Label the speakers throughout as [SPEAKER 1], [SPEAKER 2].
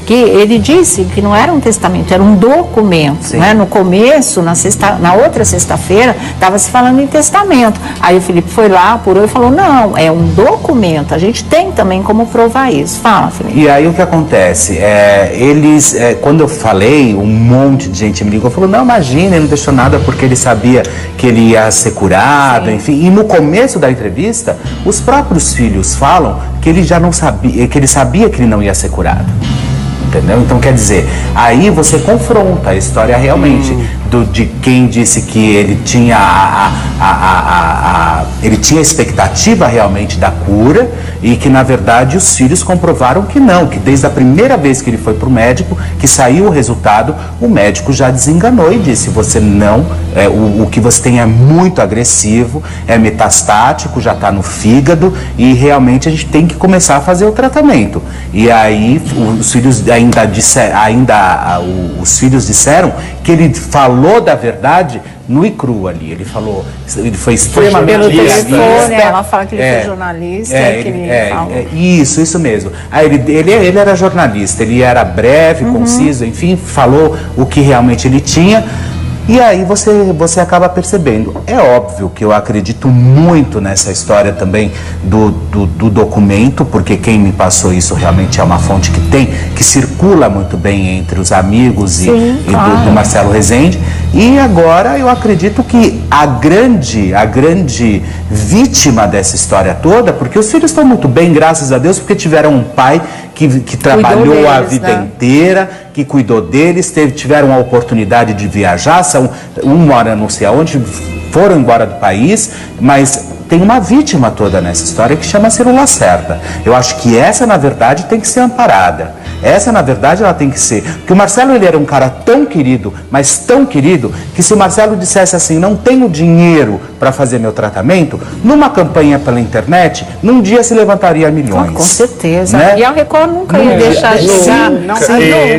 [SPEAKER 1] que ele disse que não era um testamento, era um documento, né? No começo, na outra sexta-feira, estava se falando em testamento. Aí o Felipe foi lá, apurou e falou, não, é um documento, a gente tem também como provar isso. Fala, Felipe.
[SPEAKER 2] E aí o que acontece? Quando eu falei, um monte de gente me ligou, falou, não, imagina, ele não deixou nada porque ele sabia que ele ia ser curado, enfim. E no começo da entrevista, os próprios filhos falam que ele já não sabia, que ele sabia que ele não ia ser curado. Entendeu? Então, quer dizer, aí você confronta a história realmente de quem disse que ele tinha ele tinha expectativa realmente da cura e que, na verdade, os filhos comprovaram que não, que desde a primeira vez que ele foi para o médico, que saiu o resultado, o médico já desenganou e disse, você não, o que você tem é muito agressivo, é metastático, já está no fígado e realmente a gente tem que começar a fazer o tratamento. E aí os filhos os filhos disseram que ele falou da verdade nu e cru ali. Ele falou, ele foi extremamente
[SPEAKER 1] pelo telefone, ela fala que ele foi jornalista.
[SPEAKER 2] Isso mesmo. Aí ele era jornalista, ele era breve, conciso, enfim, falou o que realmente ele tinha. E aí você acaba percebendo. É óbvio que eu acredito muito nessa história também do documento, porque quem me passou isso realmente é uma fonte que circula muito bem entre os amigos do Marcelo Rezende. E agora eu acredito que a grande vítima dessa história toda, porque os filhos estão muito bem, graças a Deus, porque tiveram um pai que trabalhou a vida inteira, que cuidou deles, tiveram a oportunidade de viajar, um mora não sei aonde, foram embora do país, mas tem uma vítima toda nessa história que chama-se Lacerda. Eu acho que essa, na verdade, tem que ser amparada. Essa, na verdade, ela tem que ser. Porque o Marcelo, ele era um cara tão querido, mas tão querido, que se o Marcelo dissesse assim, não tenho dinheiro para fazer meu tratamento, numa campanha pela internet, num dia se levantaria milhões.
[SPEAKER 1] Com certeza.
[SPEAKER 2] Né?
[SPEAKER 1] E a Record nunca ia deixar de chegar.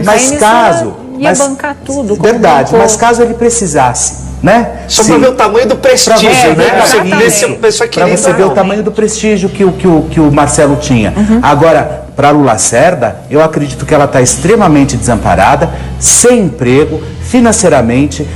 [SPEAKER 2] Mas caso...
[SPEAKER 1] Ia bancar tudo.
[SPEAKER 2] Verdade, mas caso ele precisasse, né?
[SPEAKER 3] Só para ver o tamanho do prestígio, né?
[SPEAKER 2] Para você ver o tamanho do prestígio que o Marcelo tinha. Agora, para a Lacerda, eu acredito que ela está extremamente desamparada, sem emprego, financeiramente,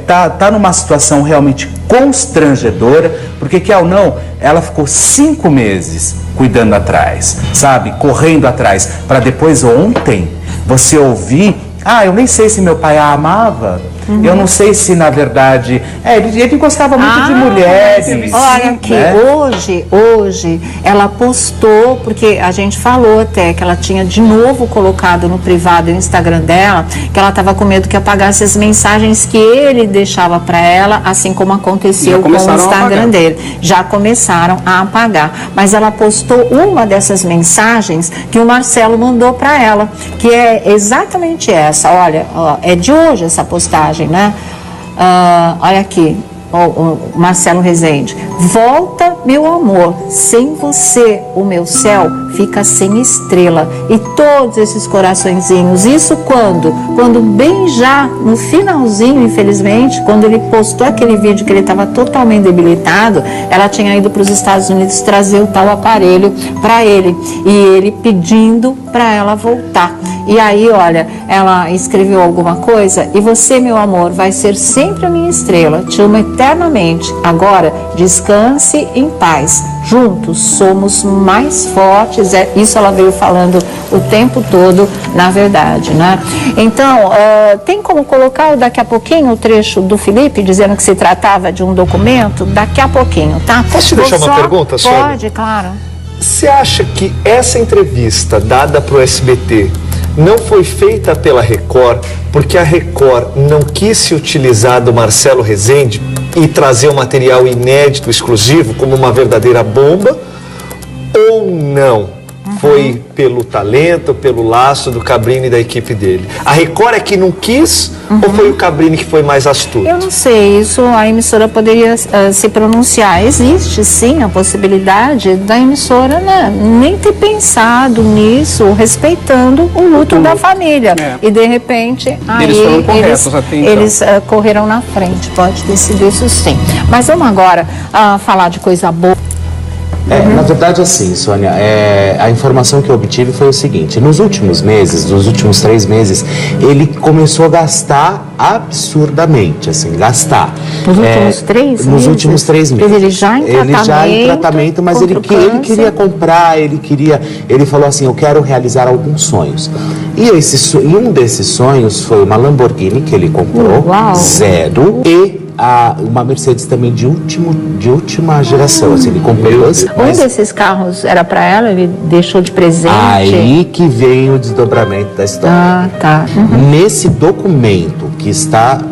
[SPEAKER 2] tá numa situação realmente constrangedora, porque quer ou não, ela ficou 5 meses cuidando atrás, sabe? Correndo atrás, para depois ontem você ouvir, eu nem sei se meu pai a amava. Eu não sei se, na verdade... ele gostava muito de mulheres.
[SPEAKER 1] Olha aqui, né? Hoje, ela postou, porque a gente falou até que ela tinha de novo colocado no privado no Instagram dela, que ela estava com medo que apagasse as mensagens que ele deixava para ela, assim como aconteceu com o Instagram dele. Já começaram a apagar. Mas ela postou uma dessas mensagens que o Marcelo mandou para ela, que é exatamente essa. Olha, é de hoje essa postagem. Né? Olha aqui, o Marcelo Rezende. Volta, meu amor, sem você o meu céu fica sem estrela. E todos esses coraçõezinhos, isso quando bem já no finalzinho, infelizmente, quando ele postou aquele vídeo que ele estava totalmente debilitado, ela tinha ido para os Estados Unidos trazer o tal aparelho para ele, e ele pedindo para ela voltar. E aí, olha, ela escreveu alguma coisa, e você, meu amor, vai ser sempre a minha estrela, te amo eternamente. Agora, descanse em paz. Juntos somos mais fortes. Isso ela veio falando o tempo todo, na verdade, né? Então, tem como colocar daqui a pouquinho o trecho do Felipe, dizendo que se tratava de um documento? Daqui a pouquinho, tá?
[SPEAKER 3] Posso te deixar uma pergunta, Sônia?
[SPEAKER 1] Pode, claro.
[SPEAKER 3] Você acha que essa entrevista dada para o SBT não foi feita pela Record porque a Record não quis se utilizar do Marcelo Rezende e trazer um material inédito, exclusivo, como uma verdadeira bomba, ou não? Foi pelo talento, pelo laço do Cabrini e da equipe dele? A Record é que não quis ou foi o Cabrini que foi mais astuto?
[SPEAKER 1] Eu não sei, isso a emissora poderia se pronunciar. Existe sim a possibilidade da emissora, né, nem ter pensado nisso, respeitando o luto da família. E de repente, aí eles correram na frente. Pode ter sido isso sim. Mas vamos agora falar de coisa boa.
[SPEAKER 2] Na verdade, assim, Sônia, a informação que eu obtive foi o seguinte: nos últimos 3 meses, ele começou a gastar absurdamente, assim, gastar.
[SPEAKER 1] Nos últimos 3 meses?
[SPEAKER 2] Nos últimos 3 meses.
[SPEAKER 1] Ele já em tratamento,
[SPEAKER 2] mas ele queria comprar, ele falou assim, eu quero realizar alguns sonhos. E um desses sonhos foi uma Lamborghini que ele comprou, zero, e uma Mercedes também de última geração, assim, ele comprou
[SPEAKER 1] Um desses carros era para ela, ele deixou de presente.
[SPEAKER 2] Aí que vem o desdobramento da história.
[SPEAKER 1] Ah, tá.
[SPEAKER 2] Nesse documento que estão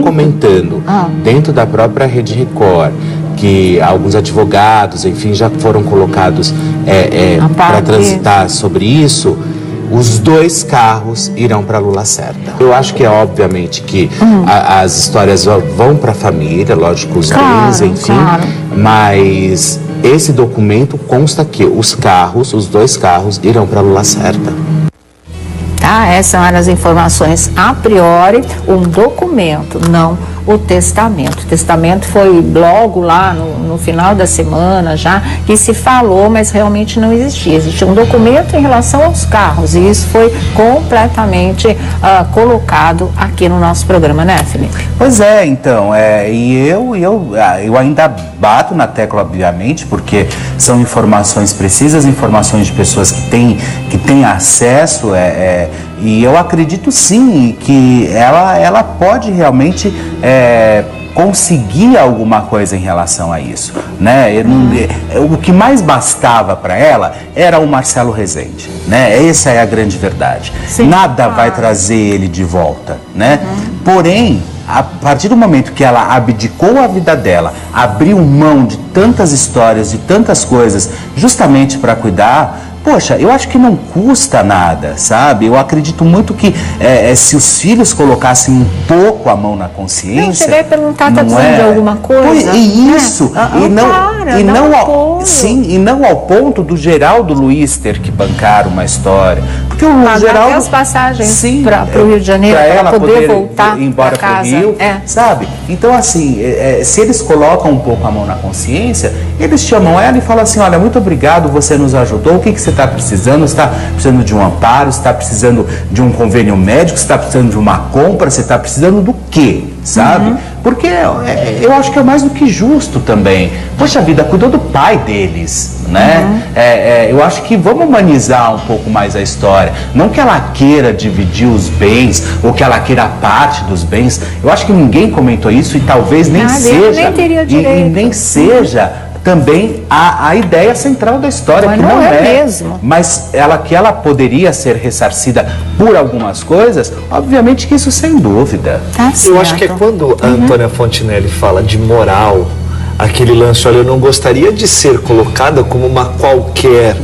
[SPEAKER 2] comentando dentro da própria Rede Record, que alguns advogados, enfim, já foram colocados para transitar sobre isso. Os 2 carros irão para Lula Certa. Eu acho que obviamente que as histórias vão para a família, lógico, os bens, enfim, mas esse documento consta que os 2 carros irão para Lula Certa.
[SPEAKER 1] Tá, essas eram as informações a priori, um documento, não o testamento. O testamento foi logo lá no final da semana já que se falou, mas realmente não existia. Existia um documento em relação aos carros e isso foi completamente colocado aqui no nosso programa, né, Felipe?
[SPEAKER 2] Pois é, então, e eu ainda bato na tecla, obviamente, porque são informações precisas, informações de pessoas que têm acesso, e eu acredito sim que ela pode realmente conseguir alguma coisa em relação a isso, né? O que mais bastava para ela era o Marcelo Rezende, né? Essa é a grande verdade.
[SPEAKER 1] Sim,
[SPEAKER 2] Nada vai trazer ele de volta, né? Porém, a partir do momento que ela abdicou a vida dela, abriu mão de tantas histórias, de tantas coisas, justamente para cuidar, poxa, eu acho que não custa nada, sabe? Eu acredito muito que se os filhos colocassem um pouco a mão na consciência...
[SPEAKER 1] Eu cheguei a perguntar, tá precisando de alguma coisa?
[SPEAKER 2] Isso, e não ao ponto do Geraldo Luiz ter que bancar uma história. Porque o Geraldo...
[SPEAKER 1] as passagens para o Rio de Janeiro, para ela poder voltar
[SPEAKER 2] embora para o Rio, sabe? Então, assim, se eles colocam um pouco a mão na consciência, eles chamam ela e falam assim, olha, muito obrigado, você nos ajudou, o que você está precisando? Você está precisando de um amparo, você está precisando de um convênio médico, você está precisando de uma compra, você está precisando do quê? Sabe? Porque eu acho que é mais do que justo também. Poxa vida, cuidou do pai deles, né? Eu acho que vamos humanizar um pouco mais a história. Não que ela queira dividir os bens ou que ela queira parte dos bens. Eu acho que ninguém comentou isso e talvez nem seja.
[SPEAKER 1] Nem teria direito.
[SPEAKER 2] E nem seja também a ideia central da história,
[SPEAKER 1] mas
[SPEAKER 2] que não é
[SPEAKER 1] mesmo.
[SPEAKER 2] Mas ela poderia ser ressarcida por algumas coisas, obviamente que isso sem dúvida.
[SPEAKER 1] Tá certo.
[SPEAKER 3] Eu acho que é quando a Antônia Fontinelli fala de moral, aquele lance, olha, eu não gostaria de ser colocada como uma qualquer,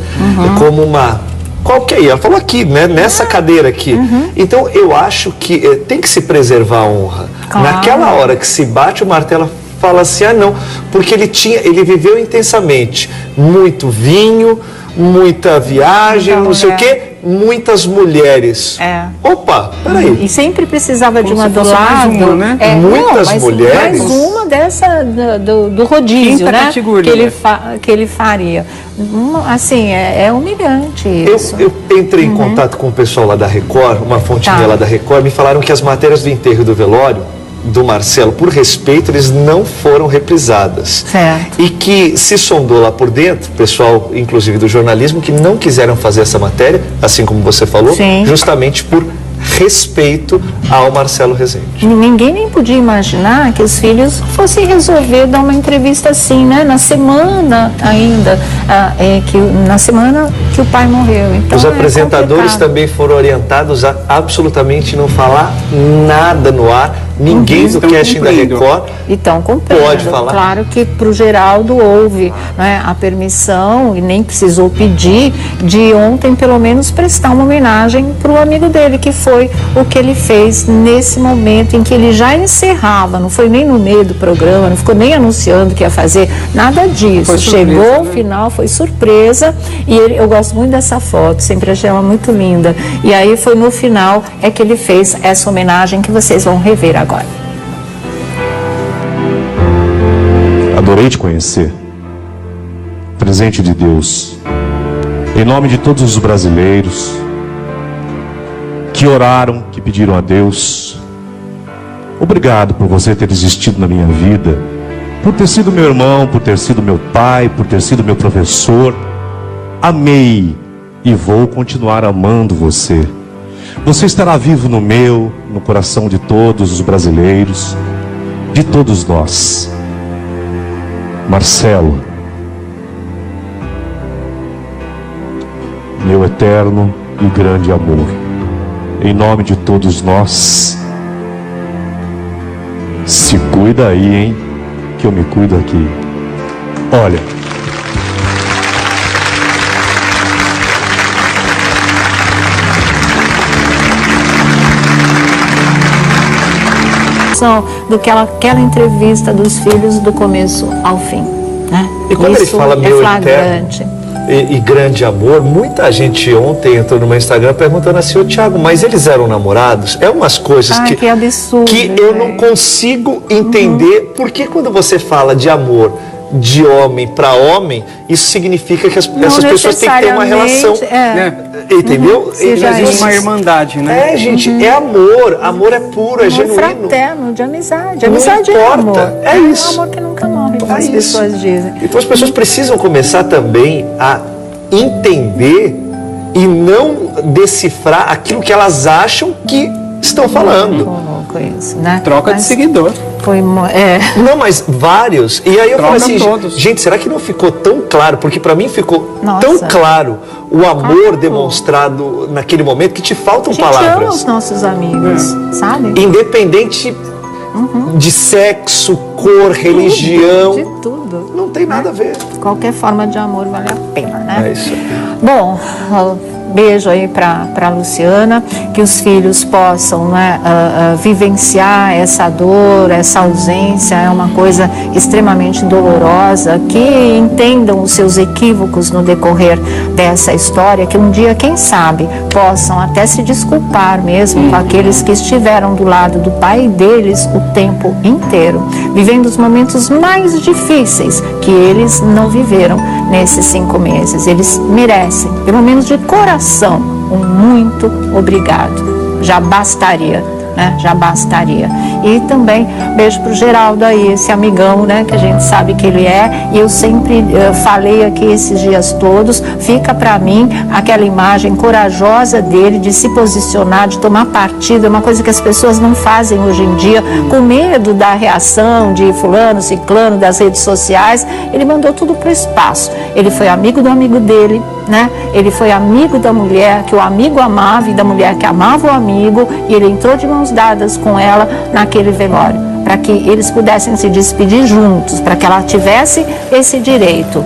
[SPEAKER 3] como uma qualquer, ela falou aqui, né, nessa cadeira aqui. Então eu acho que tem que se preservar a honra.
[SPEAKER 1] Claro.
[SPEAKER 3] Naquela hora que se bate o martelo, fala assim, não, porque ele viveu intensamente, muito vinho, muita viagem, não sei o quê, muitas mulheres. Opa, peraí.
[SPEAKER 1] E sempre precisava de uma do lado.
[SPEAKER 4] Uma, né?
[SPEAKER 3] Muitas mulheres.
[SPEAKER 1] Mais uma dessa do rodízio,
[SPEAKER 4] Quinta
[SPEAKER 1] né?
[SPEAKER 4] categoria.
[SPEAKER 1] Que ele faria. Assim, é humilhante isso.
[SPEAKER 3] Eu entrei em contato com o pessoal lá da Record, uma fontinha lá da Record, me falaram que as matérias do enterro e do velório do Marcelo, por respeito, eles não foram reprisadas.
[SPEAKER 1] Certo.
[SPEAKER 3] E que se sondou lá por dentro, pessoal, inclusive do jornalismo, que não quiseram fazer essa matéria, assim como você falou, justamente por respeito ao Marcelo Rezende.
[SPEAKER 1] Ninguém nem podia imaginar que os filhos fossem resolver dar uma entrevista assim, né? Na semana ainda, na semana que o pai morreu. Então,
[SPEAKER 3] os apresentadores também foram orientados a absolutamente não falar nada no ar, ninguém do casting da Record pode falar.
[SPEAKER 1] Claro que para o Geraldo houve, né, a permissão, e nem precisou pedir, de ontem pelo menos prestar uma homenagem para o amigo dele, que foi o que ele fez nesse momento em que ele já encerrava, não foi nem no meio do programa, não ficou nem anunciando que ia fazer nada disso. Chegou ao final, foi surpresa, e eu gosto muito dessa foto, sempre achei ela muito linda. E aí foi no final que ele fez essa homenagem que vocês vão rever agora.
[SPEAKER 5] Adorei te conhecer.
[SPEAKER 4] presente de Deus. Em nome de todos os brasileiros que oraram, que pediram a Deus, obrigado por você ter existido na minha vida, por ter sido meu irmão, por ter sido meu pai, por ter sido meu professor. Amei e vou continuar amando você. Você estará vivo no meu, no coração de todos os brasileiros, de todos nós. Marcelo, meu eterno e grande amor, em nome de todos nós, se cuida aí, hein, que eu me cuido aqui. Olha,
[SPEAKER 1] do que aquela entrevista dos filhos do começo ao fim, né?
[SPEAKER 3] E quando
[SPEAKER 1] isso
[SPEAKER 3] ele fala meu
[SPEAKER 1] flagrante.
[SPEAKER 3] eterno e grande amor, muita gente ontem entrou no meu Instagram perguntando assim: ô Thiago, mas eles eram namorados? É umas coisas que
[SPEAKER 1] absurdo,
[SPEAKER 3] que eu não consigo entender. Porque quando você fala de amor de homem para homem, isso significa que essas pessoas têm que ter uma relação, entendeu?
[SPEAKER 5] Existe uma irmandade, né?
[SPEAKER 3] Gente, é amor. Amor é puro, é genuíno.
[SPEAKER 1] Fraterno, de amizade.
[SPEAKER 3] Não
[SPEAKER 1] Amizade
[SPEAKER 3] importa.
[SPEAKER 1] é amor.
[SPEAKER 3] É isso.
[SPEAKER 1] É um amor que nunca morre, como as pessoas dizem.
[SPEAKER 3] Então as pessoas precisam começar também a entender e não decifrar aquilo que elas acham que estão falando.
[SPEAKER 1] Louco isso, né?
[SPEAKER 5] Troca de seguidor.
[SPEAKER 3] Não, mas vários. E aí eu
[SPEAKER 5] Troca
[SPEAKER 3] falei assim,
[SPEAKER 5] todos.
[SPEAKER 3] gente, será que não ficou tão claro? Porque pra mim ficou tão claro o amor demonstrado naquele momento que te faltam palavras.
[SPEAKER 1] A gente ama os nossos amigos, sabe?
[SPEAKER 3] Independente de sexo, cor, religião.
[SPEAKER 1] De tudo.
[SPEAKER 3] Não tem nada a ver.
[SPEAKER 1] Qualquer forma de amor vale a pena, né?
[SPEAKER 3] É isso aí.
[SPEAKER 1] Bom, beijo aí para Luciana, que os filhos possam, né, vivenciar essa dor, essa ausência, é uma coisa extremamente dolorosa, que entendam os seus equívocos no decorrer dessa história, que um dia, quem sabe, possam até se desculpar mesmo com aqueles que estiveram do lado do pai deles o tempo inteiro, vivendo os momentos mais difíceis que eles não viveram nesses 5 meses. Eles merecem, pelo menos de coração, um muito obrigado. Já bastaria, né? Já bastaria. E também beijo pro Geraldo aí, esse amigão, né? Que a gente sabe que ele é. E eu sempre falei aqui esses dias todos, fica para mim aquela imagem corajosa dele de se posicionar, de tomar partido. É uma coisa que as pessoas não fazem hoje em dia, com medo da reação de fulano, ciclano, das redes sociais. Ele mandou tudo pro espaço. Ele foi amigo do amigo dele, né? Ele foi amigo da mulher que o amigo amava e da mulher que amava o amigo, e ele entrou de mãos dadas com ela naquele velório, para que eles pudessem se despedir juntos, para que ela tivesse esse direito.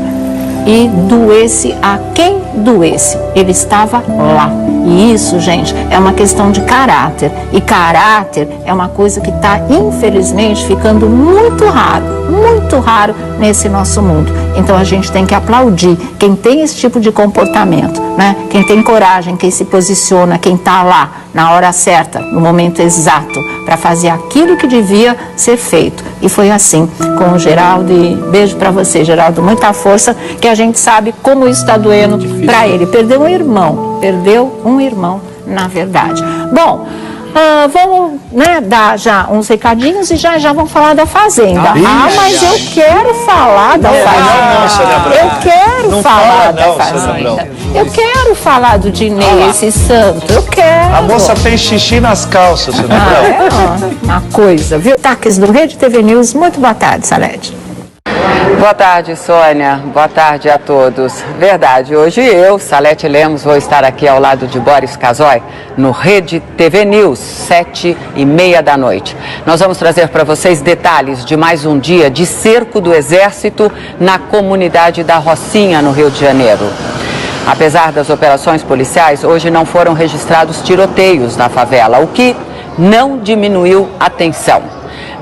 [SPEAKER 1] E doesse a quem doesse, ele estava lá. E isso, gente, é uma questão de caráter. E caráter é uma coisa que está, infelizmente, ficando muito raro nesse nosso mundo. Então a gente tem que aplaudir quem tem esse tipo de comportamento, né? Quem tem coragem, quem se posiciona, quem está lá na hora certa, no momento exato, para fazer aquilo que devia ser feito. E foi assim com o Geraldo. E beijo para você, Geraldo, muita força, que a gente sabe como isso está doendo para ele. Perdeu um irmão, na verdade. Bom, vamos, né, dar já uns recadinhos e já vamos falar da Fazenda. Mas eu quero falar da Fazenda. Eu quero falar da Fazenda. Eu quero falar do Dinei, esse santo. Eu quero.
[SPEAKER 3] A moça fez xixi nas calças, Sônia Abrão.
[SPEAKER 1] Uma coisa, viu? Taques do Rede TV News. Muito boa tarde, Salete.
[SPEAKER 6] Boa tarde, Sônia. Boa tarde a todos. Verdade, hoje eu, Salete Lemos, vou estar aqui ao lado de Boris Casoy no Rede TV News, 7h30 da noite. Nós vamos trazer para vocês detalhes de mais um dia de cerco do Exército na comunidade da Rocinha, no Rio de Janeiro. Apesar das operações policiais, hoje não foram registrados tiroteios na favela, o que não diminuiu a tensão.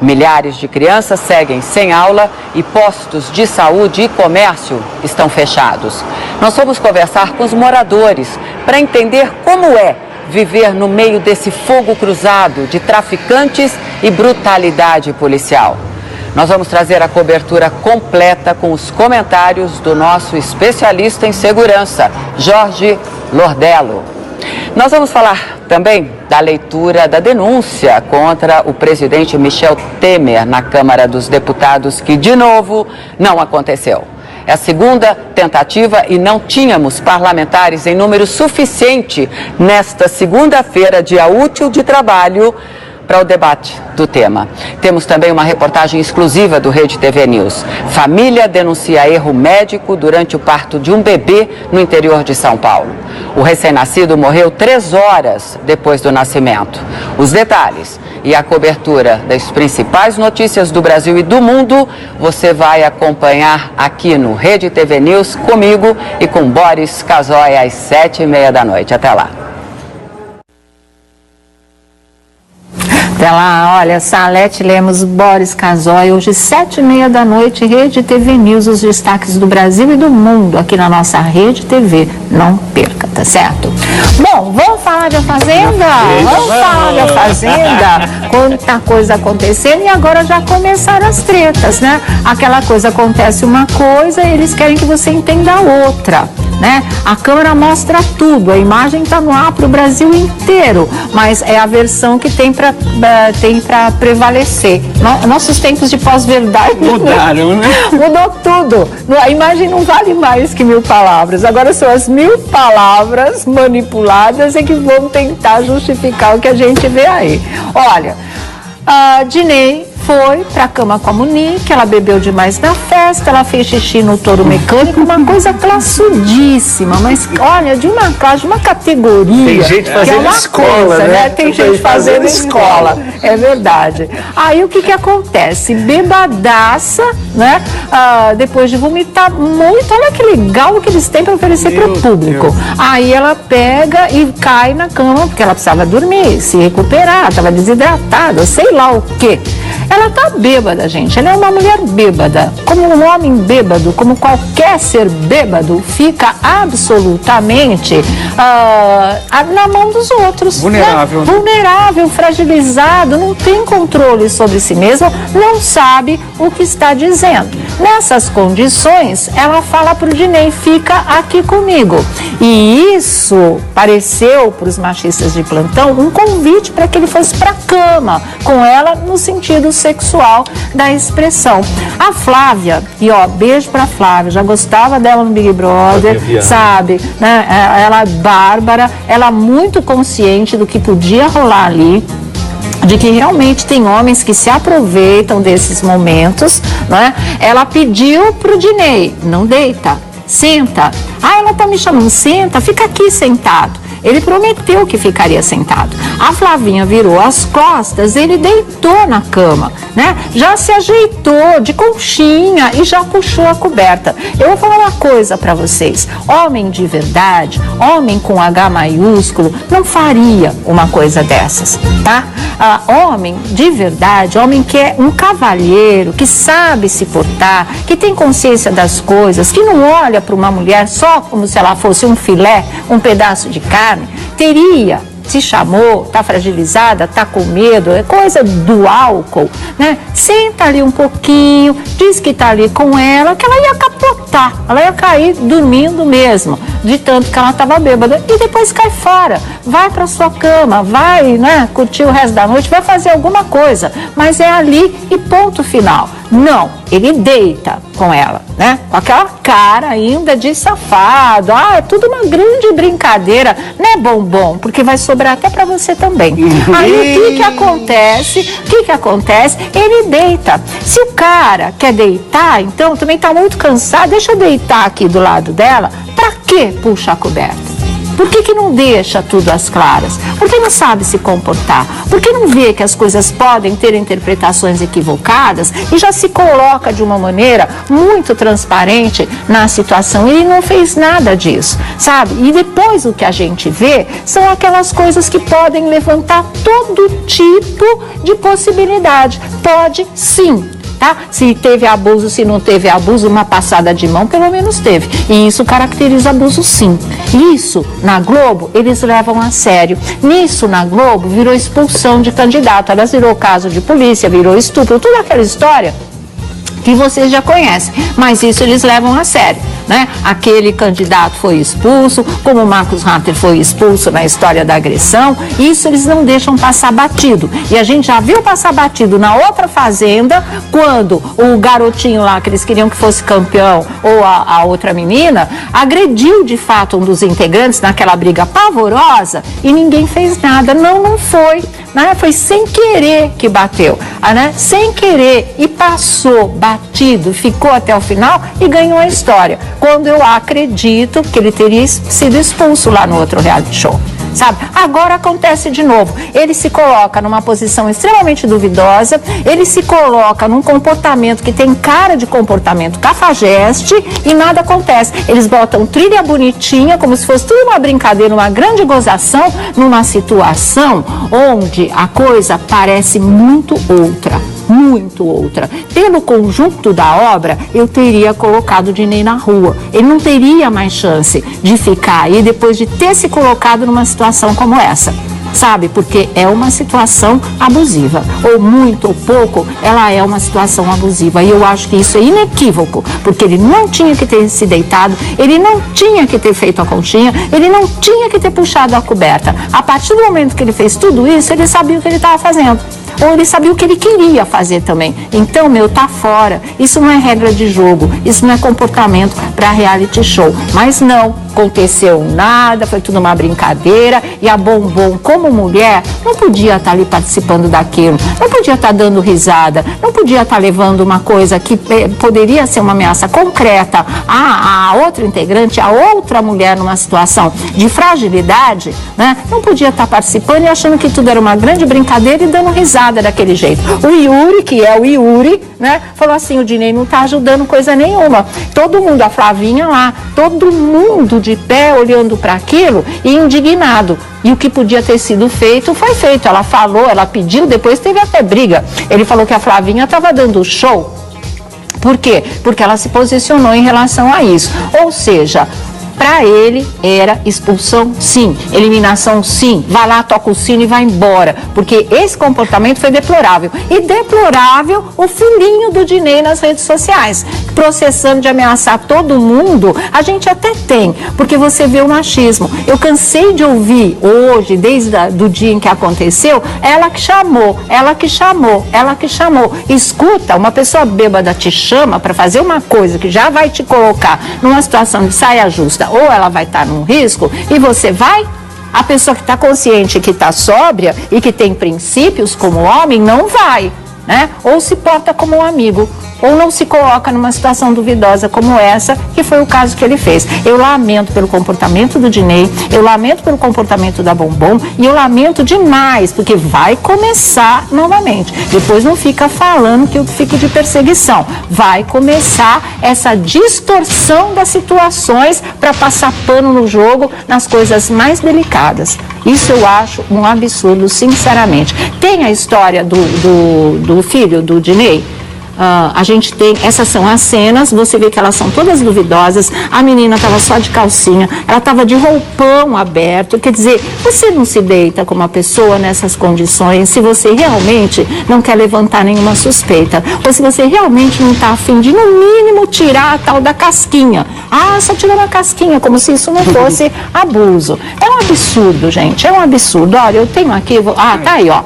[SPEAKER 6] Milhares de crianças seguem sem aula e postos de saúde e comércio estão fechados. Nós fomos conversar com os moradores para entender como é viver no meio desse fogo cruzado de traficantes e brutalidade policial. Nós vamos trazer a cobertura completa com os comentários do nosso especialista em segurança, Jorge Lordello. Nós vamos falar também da leitura da denúncia contra o presidente Michel Temer na Câmara dos Deputados, que, de novo, não aconteceu. É a segunda tentativa e não tínhamos parlamentares em número suficiente nesta segunda-feira, dia útil de trabalho, para o debate do tema. Temos também uma reportagem exclusiva do Rede TV News. Família denuncia erro médico durante o parto de um bebê no interior de São Paulo. O recém-nascido morreu 3 horas depois do nascimento. Os detalhes e a cobertura das principais notícias do Brasil e do mundo você vai acompanhar aqui no Rede TV News comigo e com Boris Casoy às 7h30 da noite. Até lá.
[SPEAKER 1] Até lá, olha, Salete Lemos, Boris Casoy, hoje 7h30 da noite, Rede TV News, os destaques do Brasil e do mundo, aqui na nossa Rede TV, não perca, tá certo? Bom, vamos falar de A Fazenda? Vamos falar de A Fazenda? Quanta coisa acontecendo e agora já começaram as tretas, né? Aquela coisa acontece uma coisa e eles querem que você entenda a outra. Né? A câmera mostra tudo, a imagem está no ar para o Brasil inteiro, mas é a versão que tem para prevalecer. Nossos tempos de pós-verdade
[SPEAKER 5] mudaram, né?
[SPEAKER 1] Mudou tudo. A imagem não vale mais que 1000 palavras. Agora são as 1000 palavras manipuladas e que vão tentar justificar o que a gente vê aí. Olha, a Diney foi pra cama com a Monique, ela bebeu demais na festa, ela fez xixi no touro mecânico, uma coisa classudíssima, mas olha, de uma classe, de uma categoria.
[SPEAKER 3] Tem gente fazendo escola, né?
[SPEAKER 1] Tem gente fazendo escola, é verdade. Aí o que acontece? Bebadaça, né? Depois de vomitar muito, olha que legal que eles têm para oferecer para o público. Deus. Aí ela pega e cai na cama, porque ela precisava dormir, se recuperar, estava desidratada, sei lá o quê. Ela tá bêbada, gente. Ela é uma mulher bêbada. Como um homem bêbado, como qualquer ser bêbado, fica absolutamente na mão dos outros.
[SPEAKER 5] Vulnerável.
[SPEAKER 1] Né? Vulnerável, fragilizado, não tem controle sobre si mesmo, não sabe o que está dizendo. Nessas condições, ela fala pro Diney, fica aqui comigo. E isso pareceu para os machistas de plantão um convite para que ele fosse para a cama com ela no sentido sexual da expressão. A Flávia, e ó, beijo pra Flávia, já gostava dela no Big Brother, sabe, né? Ela é bárbara, ela é muito consciente do que podia rolar ali, de que realmente tem homens que se aproveitam desses momentos, né? Ela pediu pro Diney, não deita, senta. Ah, ela tá me chamando, senta, fica aqui sentado. Ele prometeu que ficaria sentado. A Flavinha virou as costas, ele deitou na cama, né? Já se ajeitou de conchinha e já puxou a coberta. Eu vou falar uma coisa para vocês. Homem de verdade, homem com H maiúsculo, não faria uma coisa dessas, tá? Homem de verdade, homem que é um cavalheiro, que sabe se portar, que tem consciência das coisas, que não olha para uma mulher só como se ela fosse um filé, um pedaço de carne, teria, se chamou, tá fragilizada, tá com medo, é coisa do álcool, né? Senta ali um pouquinho, diz que tá ali com ela, que ela ia capotar, ela ia cair dormindo mesmo, de tanto que ela tava bêbada, e depois cai fora, vai pra sua cama, vai, né, curtir o resto da noite, vai fazer alguma coisa, mas é ali e ponto final. Não, ele deita com ela, né? Com aquela cara ainda de safado. Ah, é tudo uma grande brincadeira. Não é bombom, porque vai sobrar até pra você também. Aí o que acontece? O que acontece? Ele deita. Se o cara quer deitar, então também tá muito cansado, deixa eu deitar aqui do lado dela. Pra que puxa a coberta? Por que não deixa tudo às claras? Por que não sabe se comportar? Por que não vê que as coisas podem ter interpretações equivocadas e já se coloca de uma maneira muito transparente na situação? Ele não fez nada disso, sabe? E depois o que a gente vê são aquelas coisas que podem levantar todo tipo de possibilidade. Pode sim. Tá? Se teve abuso, se não teve abuso, uma passada de mão pelo menos teve. E isso caracteriza abuso sim. Isso, na Globo, eles levam a sério. Nisso, na Globo, virou expulsão de candidato. Aliás, virou caso de polícia, virou estupro, toda aquela história que vocês já conhecem, mas isso eles levam a sério, né? Aquele candidato foi expulso, como o Marcos Harter foi expulso na história da agressão, isso eles não deixam passar batido. E a gente já viu passar batido na outra fazenda, quando o garotinho lá, que eles queriam que fosse campeão, ou a outra menina, agrediu de fato um dos integrantes naquela briga pavorosa e ninguém fez nada. Não foi, né? Foi sem querer que bateu, né? Sem querer, e passou batido, ficou até o final e ganhou a história. Quando eu acredito que ele teria sido expulso lá no outro reality show, sabe? Agora acontece de novo. Ele se coloca numa posição extremamente duvidosa, ele se coloca num comportamento que tem cara de comportamento cafajeste e nada acontece. Eles botam trilha bonitinha, como se fosse tudo uma brincadeira, uma grande gozação, numa situação onde a coisa parece muito outra. Muito outra. Pelo conjunto da obra, eu teria colocado o Dinei na rua. Ele não teria mais chance de ficar aí depois de ter se colocado numa situação como essa. Sabe? Porque é uma situação abusiva. Ou muito ou pouco, ela é uma situação abusiva. E eu acho que isso é inequívoco. Porque ele não tinha que ter se deitado, ele não tinha que ter feito a conchinha, ele não tinha que ter puxado a coberta. A partir do momento que ele fez tudo isso, ele sabia o que ele estava fazendo. Ou ele sabia o que ele queria fazer também. Então, tá fora. Isso não é regra de jogo, isso não é comportamento para reality show. Mas não aconteceu nada, foi tudo uma brincadeira. E a Bombom, como mulher, não podia estar ali participando daquilo, não podia estar dando risada, não podia estar levando uma coisa que poderia ser uma ameaça concreta a outra integrante, a outra mulher numa situação de fragilidade, né? Não podia estar participando e achando que tudo era uma grande brincadeira e dando risada daquele jeito. O Yuri, que é o Yuri, né, falou assim: o Dinei não está ajudando coisa nenhuma. Todo mundo, a Flavinha lá, todo mundo de pé olhando para aquilo e indignado. E o que podia ter sido feito foi feito. Ela falou, ela pediu, depois teve até briga. Ele falou que a Flavinha estava dando show. Por quê? Porque ela se posicionou em relação a isso. Ou seja, para ele era expulsão sim, eliminação sim, vai lá, toca o sino e vai embora, porque esse comportamento foi deplorável. E deplorável o filhinho do Dinei nas redes sociais, processando de ameaçar todo mundo. A gente até tem, porque você vê o machismo. Eu cansei de ouvir hoje, desde o dia em que aconteceu, ela que chamou, ela que chamou, ela que chamou. Escuta, uma pessoa bêbada te chama para fazer uma coisa que já vai te colocar numa situação de saia justa, ou ela vai estar num risco, e você vai? A pessoa que está consciente, que está sóbria e que tem princípios como homem, não vai, né? Ou se porta como um amigo, ou não se coloca numa situação duvidosa como essa, que foi o caso que ele fez. Eu lamento pelo comportamento do Dinei, eu lamento pelo comportamento da Bombom, e eu lamento demais, porque vai começar novamente. Depois não fica falando que eu fique de perseguição. Vai começar essa distorção das situações para passar pano no jogo nas coisas mais delicadas. Isso eu acho um absurdo, sinceramente. Tem a história do filho do Dinei? A gente tem, essas são as cenas, você vê que elas são todas duvidosas. A menina estava só de calcinha, ela estava de roupão aberto. Quer dizer, você não se deita com uma pessoa nessas condições se você realmente não quer levantar nenhuma suspeita, ou se você realmente não está a fim de, no mínimo, tirar a tal da casquinha. Só tirando a casquinha, como se isso não fosse abuso. É um absurdo, gente, é um absurdo. Olha, eu tenho aqui, tá aí, ó.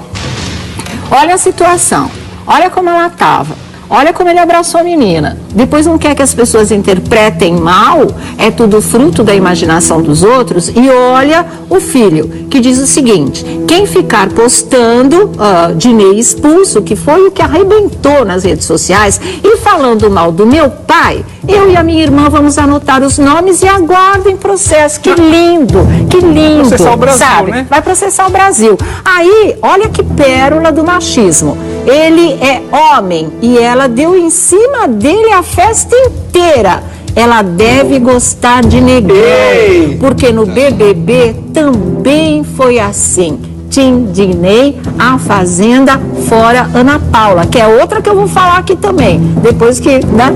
[SPEAKER 1] Olha a situação, olha como ela estava. Olha como ele abraçou a menina. Depois não quer que as pessoas interpretem mal, é tudo fruto da imaginação dos outros. E olha o filho, que diz o seguinte: quem ficar postando Dinei expulso, que foi o que arrebentou nas redes sociais, e falando mal do meu pai, eu e a minha irmã vamos anotar os nomes e aguardem processo. Que lindo, que lindo. Vai processar o Brasil, sabe? Né? Vai processar o Brasil. Aí, olha que pérola do machismo. Ele é homem e ela deu em cima dele a festa inteira. Ela deve gostar de negão, porque no BBB também foi assim. Tim Dinei, a Fazenda, fora Ana Paula, que é outra que eu vou falar aqui também, depois que, né,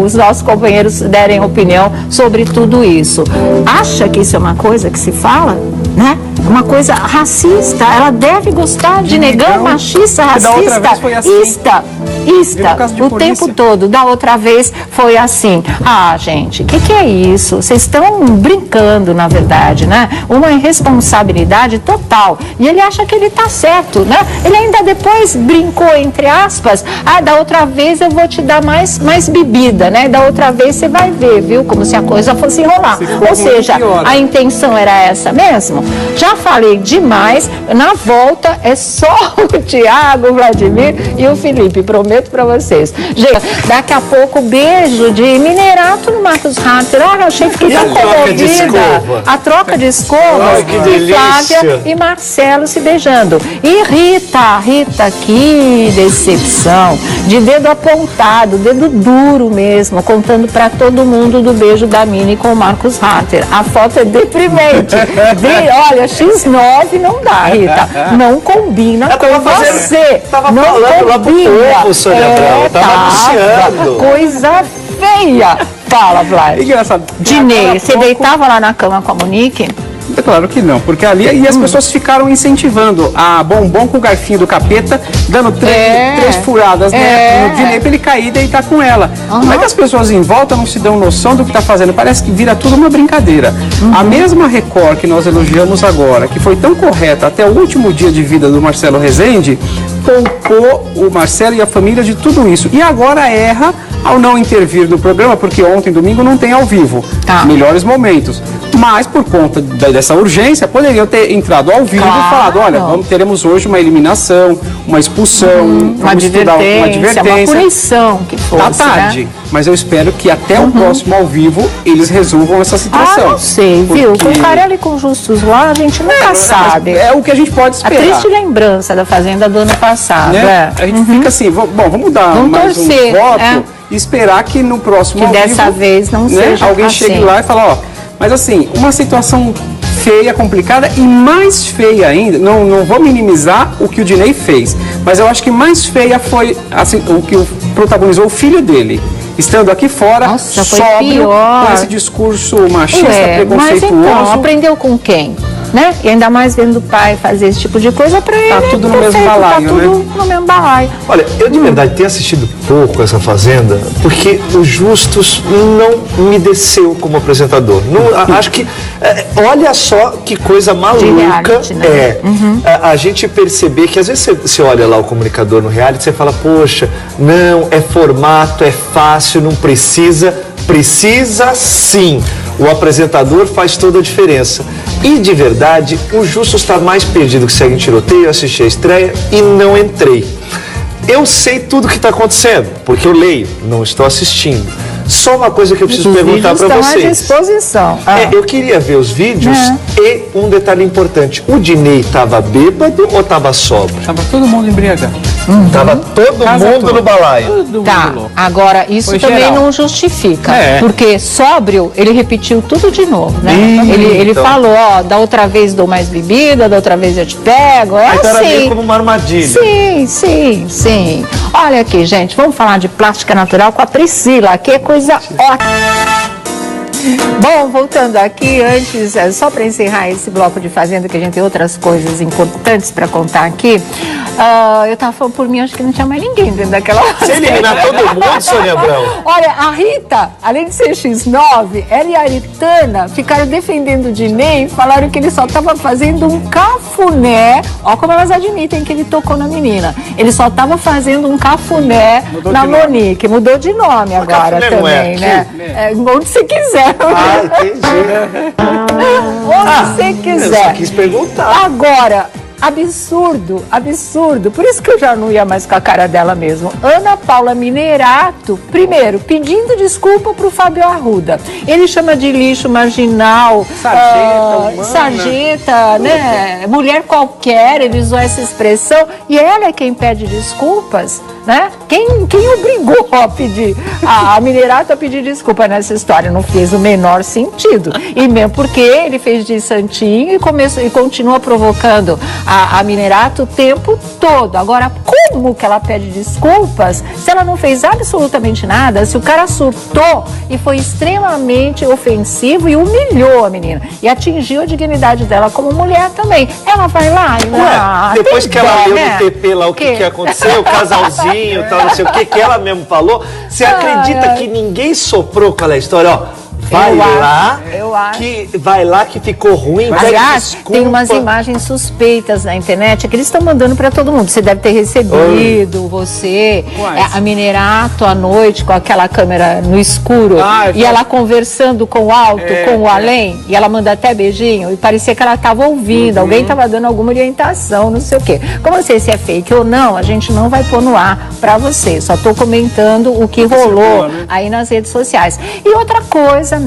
[SPEAKER 1] os nossos companheiros derem opinião sobre tudo isso. Acha que isso é uma coisa que se fala, né? Uma coisa racista, ela deve gostar de negão, machista, racista,
[SPEAKER 5] da outra vez foi assim.
[SPEAKER 1] o tempo todo. Da outra vez foi assim. Ah, gente, o que é isso? Vocês estão brincando, na verdade, né? Uma irresponsabilidade total. E ele acha que ele tá certo, né? Ele ainda depois brincou, entre aspas, da outra vez eu vou te dar mais bebida, né? Da outra vez você vai ver, viu? Como se a coisa fosse enrolar. Ou seja, a intenção era essa mesmo? Já falei demais. Na volta é só o Tiago, o Vladimir e o Felipe, prometo pra vocês. Gente, daqui a pouco, beijo de Minerato no Marcos Harter. Olha, eu achei que fiquei tão comovida. A troca de escovas de Flávia e Marcelo se beijando. E Rita, que decepção. De dedo apontado, dedo duro mesmo, contando pra todo mundo do beijo da Mini com o Marcos Harter. A foto é deprimente. Olha, X9 não dá, Rita. Não combina com você.
[SPEAKER 3] Tava
[SPEAKER 1] não
[SPEAKER 3] falando lá pro povo, Sônia Abrão. Tava anunciando.
[SPEAKER 1] Coisa feia. Fala, Vlad.
[SPEAKER 5] Engraçado.
[SPEAKER 1] Dinei, você deitava lá na cama com a Monique?
[SPEAKER 5] É claro que não, porque ali e as pessoas ficaram incentivando a Bombom com o garfinho do capeta, dando três furadas no Dinei pra ele cair e deitar com ela. Como é que as pessoas em volta não se dão noção do que tá fazendo? Parece que vira tudo uma brincadeira. A mesma Record que nós elogiamos agora, que foi tão correta até o último dia de vida do Marcelo Rezende, poupou o Marcelo e a família de tudo isso. E agora erra ao não intervir no programa, porque ontem, domingo, não tem ao vivo. Melhores momentos. Mas, por conta dessa urgência, poderiam ter entrado ao vivo e falado, olha, teremos hoje uma eliminação, uma expulsão,
[SPEAKER 1] uma advertência, uma punição que fosse,
[SPEAKER 5] tá tarde, né? Mas eu espero que até o próximo ao vivo eles resolvam essa situação.
[SPEAKER 1] Não sei, viu? Com o Carelli e com o Justus lá, a gente nunca sabe.
[SPEAKER 5] É o que a gente pode esperar.
[SPEAKER 1] A triste lembrança da Fazenda do ano passado.
[SPEAKER 5] Né? A gente fica assim, vamos dar mais um voto e esperar que no próximo ao
[SPEAKER 1] vivo,
[SPEAKER 5] dessa
[SPEAKER 1] vez não seja
[SPEAKER 5] alguém
[SPEAKER 1] assim.
[SPEAKER 5] chegue lá e fala, mas assim, uma situação feia, complicada e mais feia ainda, não vou minimizar o que o Dinei fez, mas eu acho que mais feia foi assim, o que protagonizou o filho dele. Estando aqui fora, sóbrio, com esse discurso machista, preconceituoso.
[SPEAKER 1] Mas então, aprendeu com quem? Né? E ainda mais vendo o pai fazer esse tipo de coisa pra ele.
[SPEAKER 5] Tá tudo no mesmo balaio,
[SPEAKER 1] né? Tudo no mesmo balaio.
[SPEAKER 3] Olha, eu de verdade tenho assistido pouco essa Fazenda, porque o Justus não me desceu como apresentador. Não, acho que, olha só que coisa maluca
[SPEAKER 1] reality, né?
[SPEAKER 3] A gente perceber que às vezes você olha lá o comunicador no reality e você fala, poxa, não, é formato, é fácil, não precisa. Precisa sim. O apresentador faz toda a diferença. E de verdade, o Justus está mais perdido que segue em tiroteio. Eu assisti a estreia e não entrei. Eu sei tudo o que está acontecendo, porque eu leio, não estou assistindo. Só uma coisa que eu preciso perguntar para vocês.
[SPEAKER 1] À disposição.
[SPEAKER 3] Eu queria ver os vídeos e um detalhe importante. O Dinei estava bêbado ou estava sóbrio?
[SPEAKER 5] Tava todo mundo embriagado.
[SPEAKER 3] Tava todo mundo no balaio.
[SPEAKER 1] Agora isso
[SPEAKER 5] foi
[SPEAKER 1] também
[SPEAKER 5] geral.
[SPEAKER 1] não justifica, porque sóbrio, ele repetiu tudo de novo, né? Ele falou, da outra vez dou mais bebida, da outra vez eu te pego,
[SPEAKER 3] então era meio como uma armadilha.
[SPEAKER 1] Sim. Olha aqui, gente, vamos falar de plástica natural com a Priscila, que é coisa ótima. Bom, voltando aqui, antes, só para encerrar esse bloco de Fazenda, que a gente tem outras coisas importantes para contar aqui, eu estava falando por mim, acho que não tinha mais ninguém dentro daquela...
[SPEAKER 3] Você eliminar todo mundo, Sônia Abrão?
[SPEAKER 1] Olha, a Rita, além de ser X9, ela e a Aritana ficaram defendendo o Dinei e falaram que ele só estava fazendo um cafuné. Olha como elas admitem que ele tocou na menina. Ele só estava fazendo um cafuné na Monique. Mudou de nome agora também, né? Onde você quiser.
[SPEAKER 3] Entendi.
[SPEAKER 1] Onde você quiser.
[SPEAKER 3] Eu só quis perguntar.
[SPEAKER 1] Agora, absurdo. Por isso que eu já não ia mais com a cara dela mesmo. Ana Paula Minerato, primeiro, pedindo desculpa pro Fábio Arruda. Ele chama de lixo marginal, sarjeta, né? Mulher qualquer, ele usou essa expressão. E ela é quem pede desculpas, né? Quem obrigou a pedir, a Minerato a pedir desculpa nessa história? Não fez o menor sentido. E mesmo porque ele fez de santinho e continua provocando a Minerato o tempo todo. Agora, como como que ela pede desculpas se ela não fez absolutamente nada, se o cara surtou e foi extremamente ofensivo e humilhou a menina e atingiu a dignidade dela como mulher também. Ela vai lá e
[SPEAKER 3] depois que ela leu
[SPEAKER 1] né?
[SPEAKER 3] no TP lá o que aconteceu, o casalzinho, tal, não sei o que ela mesmo falou, você acredita que ninguém soprou qual é a história? Ó, vai lá que ficou ruim.
[SPEAKER 1] Aliás, tem umas imagens suspeitas na internet que eles estão mandando para todo mundo. Você deve ter recebido, você, a Minerato à noite com aquela câmera no escuro e ela conversando com o alto, com o além, e ela manda até beijinho e parecia que ela estava ouvindo, alguém estava dando alguma orientação, não sei o quê. Como eu sei se é fake ou não, a gente não vai pôr no ar para você. Só estou comentando o que rolou aí nas redes sociais. E outra coisa,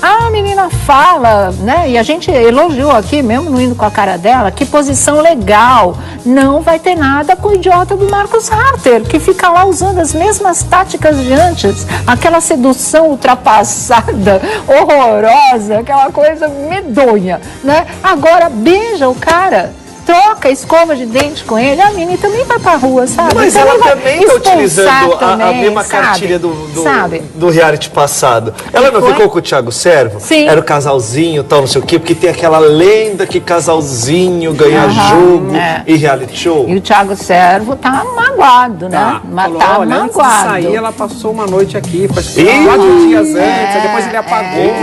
[SPEAKER 1] a menina fala, né, e a gente elogiou aqui, mesmo não indo com a cara dela, que posição legal, não vai ter nada com o idiota do Marcus Harter, que fica lá usando as mesmas táticas de antes, aquela sedução ultrapassada, horrorosa, aquela coisa medonha, né? Agora beija o cara, troca escova de dente com ele, a menina também vai pra rua, sabe?
[SPEAKER 3] Mas
[SPEAKER 1] então
[SPEAKER 3] ela também está utilizando a mesma
[SPEAKER 1] sabe?
[SPEAKER 3] cartilha do reality passado. Ela não ficou com o Thiago Servo?
[SPEAKER 1] Sim.
[SPEAKER 3] Era o casalzinho, tal, não sei o quê, porque tem aquela lenda que casalzinho ganha jogo e reality show.
[SPEAKER 1] E o Thiago Servo tá magoado, né?
[SPEAKER 5] Falou,
[SPEAKER 1] tá
[SPEAKER 5] olha,
[SPEAKER 1] magoado.
[SPEAKER 5] antes de sair, ela passou uma noite aqui, faz 4 dias antes, depois ele apagou.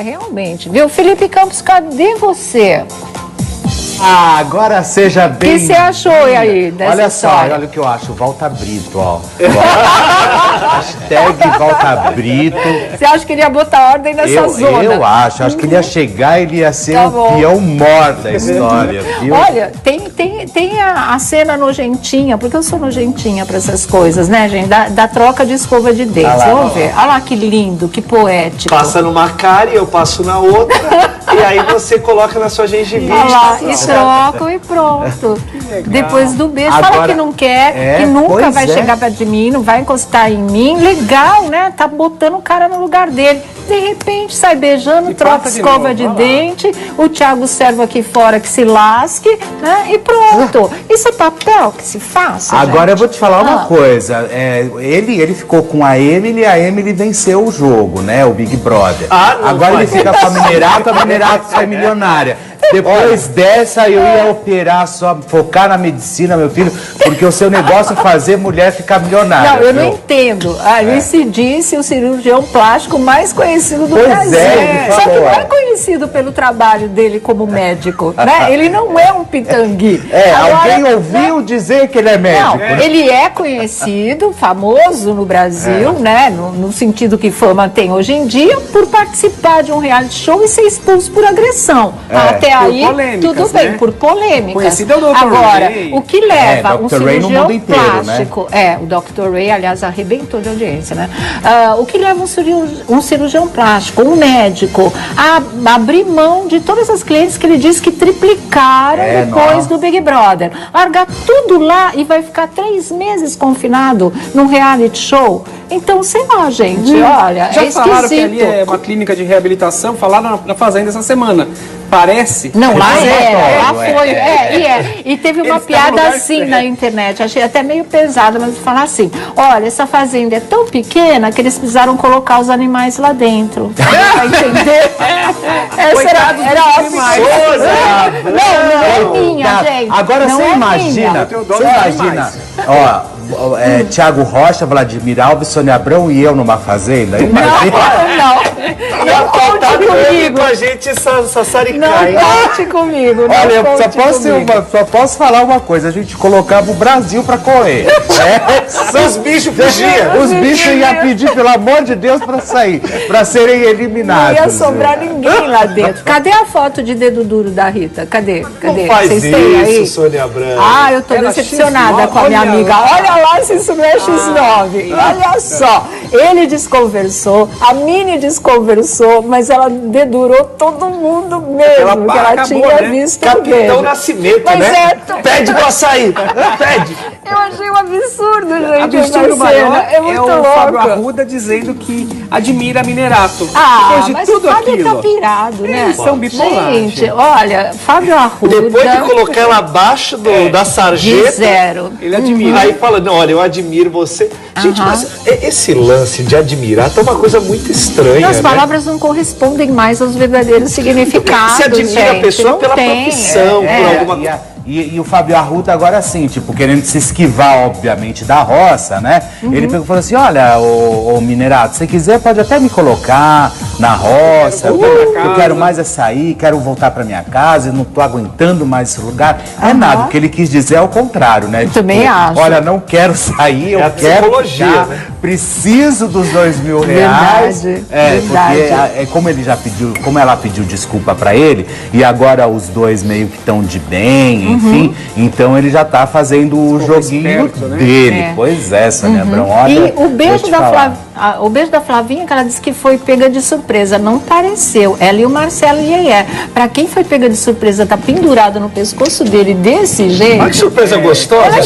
[SPEAKER 1] Realmente. Viu, Felipe Campos, cadê você?
[SPEAKER 2] Agora seja bem.
[SPEAKER 1] O que você achou aí dessa
[SPEAKER 2] Olha
[SPEAKER 1] história?
[SPEAKER 2] só, olha o que eu acho. Volta Brito, ó. Hashtag Volta Brito.
[SPEAKER 1] Você acha que ele ia botar ordem nessa zona?
[SPEAKER 2] Eu acho que ele ia chegar e ele ia ser o peão mor da história, viu?
[SPEAKER 1] Olha, tem a cena nojentinha, porque eu sou nojentinha pra essas coisas, né, gente? Da troca de escova de dentes. Vamos ver. Olha lá que lindo, que poético.
[SPEAKER 3] Passa numa cara e eu passo na outra. E aí você coloca na sua gengivite.
[SPEAKER 1] Olha lá, e trocam e pronto. Depois do beijo,
[SPEAKER 2] Agora,
[SPEAKER 1] fala que não quer, que nunca vai chegar perto de mim, não vai encostar em mim. Legal, né? Tá botando o cara no lugar dele. De repente sai beijando, troca escova de dente, o Thiago Servo aqui fora que se lasque, né? E pronto. Isso é papel que se faça.
[SPEAKER 2] Agora
[SPEAKER 1] gente.
[SPEAKER 2] eu vou te falar uma coisa. Ele ficou com a Emily venceu o jogo, né? O Big Brother. Agora ele fica com a Minerato sai milionária. Depois dessa eu ia operar, só focar na medicina, meu filho, porque o seu negócio é fazer mulher ficar milionária.
[SPEAKER 1] Não, eu não entendo. Alice disse o cirurgião plástico mais conhecido do Brasil. Só que não é conhecido pelo trabalho dele como médico, né? Ele não é um pitangui.
[SPEAKER 2] Alguém ouviu dizer que ele é médico.
[SPEAKER 1] Não, ele é conhecido, famoso no Brasil, né? No sentido que fama tem hoje em dia, por participar de um reality show e ser expulso por agressão. Até aí, tudo bem, por polêmicas.
[SPEAKER 5] Conhecido é o Dr.
[SPEAKER 1] Agora,
[SPEAKER 5] Ray.
[SPEAKER 1] o que leva um cirurgião
[SPEAKER 2] inteiro,
[SPEAKER 1] plástico, o Dr. Ray, aliás, arrebentou de audiência, né? O que leva um cirurgião plástico, um médico, a abrir mão de todas as clientes que ele disse que triplicaram depois do Big Brother. Largar tudo lá e vai ficar 3 meses confinado num reality show. Então, sei lá, gente, olha,
[SPEAKER 5] Já
[SPEAKER 1] é
[SPEAKER 5] falaram que
[SPEAKER 1] esquisito.
[SPEAKER 5] ali é uma clínica de reabilitação, falaram na Fazenda essa semana. Parece.
[SPEAKER 1] Não, lá
[SPEAKER 2] lá
[SPEAKER 1] foi. E teve uma piada assim na internet, achei até meio pesada, mas vou falar assim: olha, essa fazenda é tão pequena que eles precisaram colocar os animais lá dentro. Pra entender? Essa era óbvio. Não é minha, gente.
[SPEAKER 2] Agora
[SPEAKER 1] não
[SPEAKER 2] você
[SPEAKER 1] é
[SPEAKER 2] imagina, Thiago Rocha, Vladimir Alves, Sônia Abrão e eu numa fazenda.
[SPEAKER 1] Não conte comigo.
[SPEAKER 3] Com a gente sassaricar.
[SPEAKER 1] Não conte comigo.
[SPEAKER 2] Olha, eu só posso falar uma coisa: a gente colocava o Brasil pra correr.
[SPEAKER 3] Os bichos fugiam.
[SPEAKER 2] Os bichos iam pedir, pelo amor de Deus, pra sair, pra serem eliminados.
[SPEAKER 1] Não ia sobrar ninguém lá dentro. Cadê a foto de dedo duro da Rita? Cadê?
[SPEAKER 3] Não faz
[SPEAKER 1] Vocês têm aí?
[SPEAKER 3] isso, Sônia Abrão.
[SPEAKER 1] Eu tô decepcionada com a minha amiga. Olha lá se isso não é X9. Olha só. ele desconversou, a Mini desconversou, mas ela dedurou todo mundo mesmo, que ela tinha visto o beijo.
[SPEAKER 3] Capitão Nascimento,
[SPEAKER 1] Mas
[SPEAKER 3] né? Pede pra sair, pede.
[SPEAKER 1] Eu achei um absurdo, gente.
[SPEAKER 5] Absurdo maior
[SPEAKER 1] é muito
[SPEAKER 5] o
[SPEAKER 1] louco.
[SPEAKER 5] Fábio Arruda dizendo que admira a Minerato.
[SPEAKER 1] Ah,
[SPEAKER 5] Depois de
[SPEAKER 1] mas
[SPEAKER 5] tudo
[SPEAKER 1] Fábio
[SPEAKER 5] aquilo.
[SPEAKER 1] tá pirado, né?
[SPEAKER 5] Eles são bipolares.
[SPEAKER 1] Gente, olha, Fábio Arruda...
[SPEAKER 3] Depois de colocar ela abaixo da sarjeta,
[SPEAKER 1] de zero.
[SPEAKER 5] Ele admira.
[SPEAKER 3] aí fala, não, olha, eu admiro você. Gente, mas esse lance de admirar tá uma coisa muito estranha,
[SPEAKER 1] As
[SPEAKER 3] né?
[SPEAKER 1] palavras não correspondem mais aos verdadeiros significados.
[SPEAKER 3] Você admira a
[SPEAKER 1] gente,
[SPEAKER 3] pessoa
[SPEAKER 1] não
[SPEAKER 3] pela
[SPEAKER 1] tem,
[SPEAKER 3] profissão, por alguma coisa.
[SPEAKER 2] E o Fábio Arruda agora assim, tipo, querendo se esquivar, obviamente, da roça, né? Ele pegou e falou assim, olha, ô Minerato, se quiser pode até me colocar na roça, eu quero mais é sair, quero voltar pra minha casa, eu não tô aguentando mais esse lugar. É nada, o que ele quis dizer é o contrário, né?
[SPEAKER 1] Eu também acho.
[SPEAKER 2] Olha, não quero sair, eu
[SPEAKER 3] a
[SPEAKER 2] quero
[SPEAKER 3] psicologia,
[SPEAKER 2] ficar,
[SPEAKER 3] né?
[SPEAKER 2] preciso dos R$2.000.
[SPEAKER 1] Verdade,
[SPEAKER 2] Porque como ele já pediu, como ela pediu desculpa pra ele, e agora os dois meio que estão de bem, enfim, então ele já tá fazendo o joguinho
[SPEAKER 5] esperto, né?
[SPEAKER 2] dele. Pois é, Sônia Abrão, olha,
[SPEAKER 1] E o beijo,
[SPEAKER 2] falar.
[SPEAKER 1] o beijo da Flavinha, que ela disse que foi pega de surpresa, não pareceu. Ela e o Marcelo Iê. Pra quem foi pega de surpresa, tá pendurado no pescoço dele desse jeito.
[SPEAKER 3] Olha que surpresa gostosa.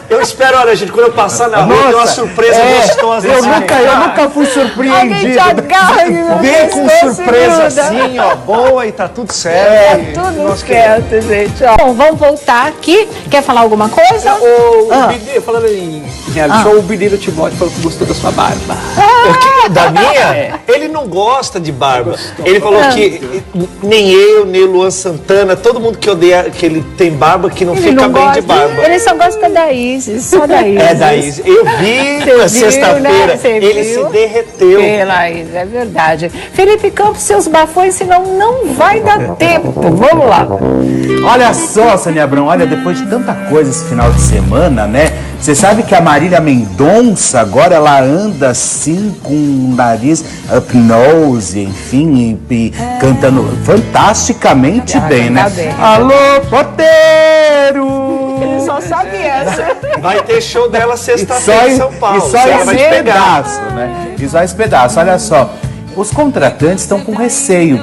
[SPEAKER 3] Eu espero, olha, gente, quando eu passar na rua, tem uma surpresa gostosa.
[SPEAKER 2] Eu
[SPEAKER 3] assim.
[SPEAKER 2] nunca fui
[SPEAKER 1] Alguém
[SPEAKER 2] surpreendido.
[SPEAKER 1] te agarra no
[SPEAKER 3] Vem com
[SPEAKER 1] pescoço,
[SPEAKER 3] surpresa
[SPEAKER 1] gruda.
[SPEAKER 3] assim, ó, boa e tá tudo certo.
[SPEAKER 1] Tudo certo, gente. Ó. Bom, vamos voltar aqui. Quer falar alguma coisa?
[SPEAKER 5] O Bidê, falando em reality show, o Bidê do Timóteo falou que gostou da sua barba.
[SPEAKER 3] O que, da minha? Ele não gosta de barba. Ele falou que nem eu, nem o Luan Santana, todo mundo que odeia que ele tem barba, que não
[SPEAKER 1] Ele
[SPEAKER 3] fica
[SPEAKER 1] não
[SPEAKER 3] bem
[SPEAKER 1] gosta.
[SPEAKER 3] de barba.
[SPEAKER 1] Ele só gosta da Isis, só da Isis.
[SPEAKER 3] É da Isis. Eu vi
[SPEAKER 1] Você
[SPEAKER 3] na
[SPEAKER 1] viu,
[SPEAKER 3] sexta-feira,
[SPEAKER 1] né? Você
[SPEAKER 3] ele
[SPEAKER 1] viu?
[SPEAKER 3] se derreteu.
[SPEAKER 1] Pela Isis, é verdade. Felipe Campos, seus bafões, senão não vai dar tempo. Vamos lá.
[SPEAKER 2] Olha só, Sônia Abrão, olha, depois de tanta coisa esse final de semana, né? Você sabe que a Marília Mendonça agora ela anda assim com o nariz up nose, enfim, e cantando fantasticamente bem, né?
[SPEAKER 1] bem.
[SPEAKER 2] Alô, porteiro!
[SPEAKER 1] Ele só sabe essa.
[SPEAKER 3] Vai ter show dela sexta-feira em São Paulo.
[SPEAKER 2] E só
[SPEAKER 3] Ela vai te
[SPEAKER 2] esse
[SPEAKER 3] pegar.
[SPEAKER 2] pedaço, né? E só esse pedaço, olha só. Os contratantes estão com receio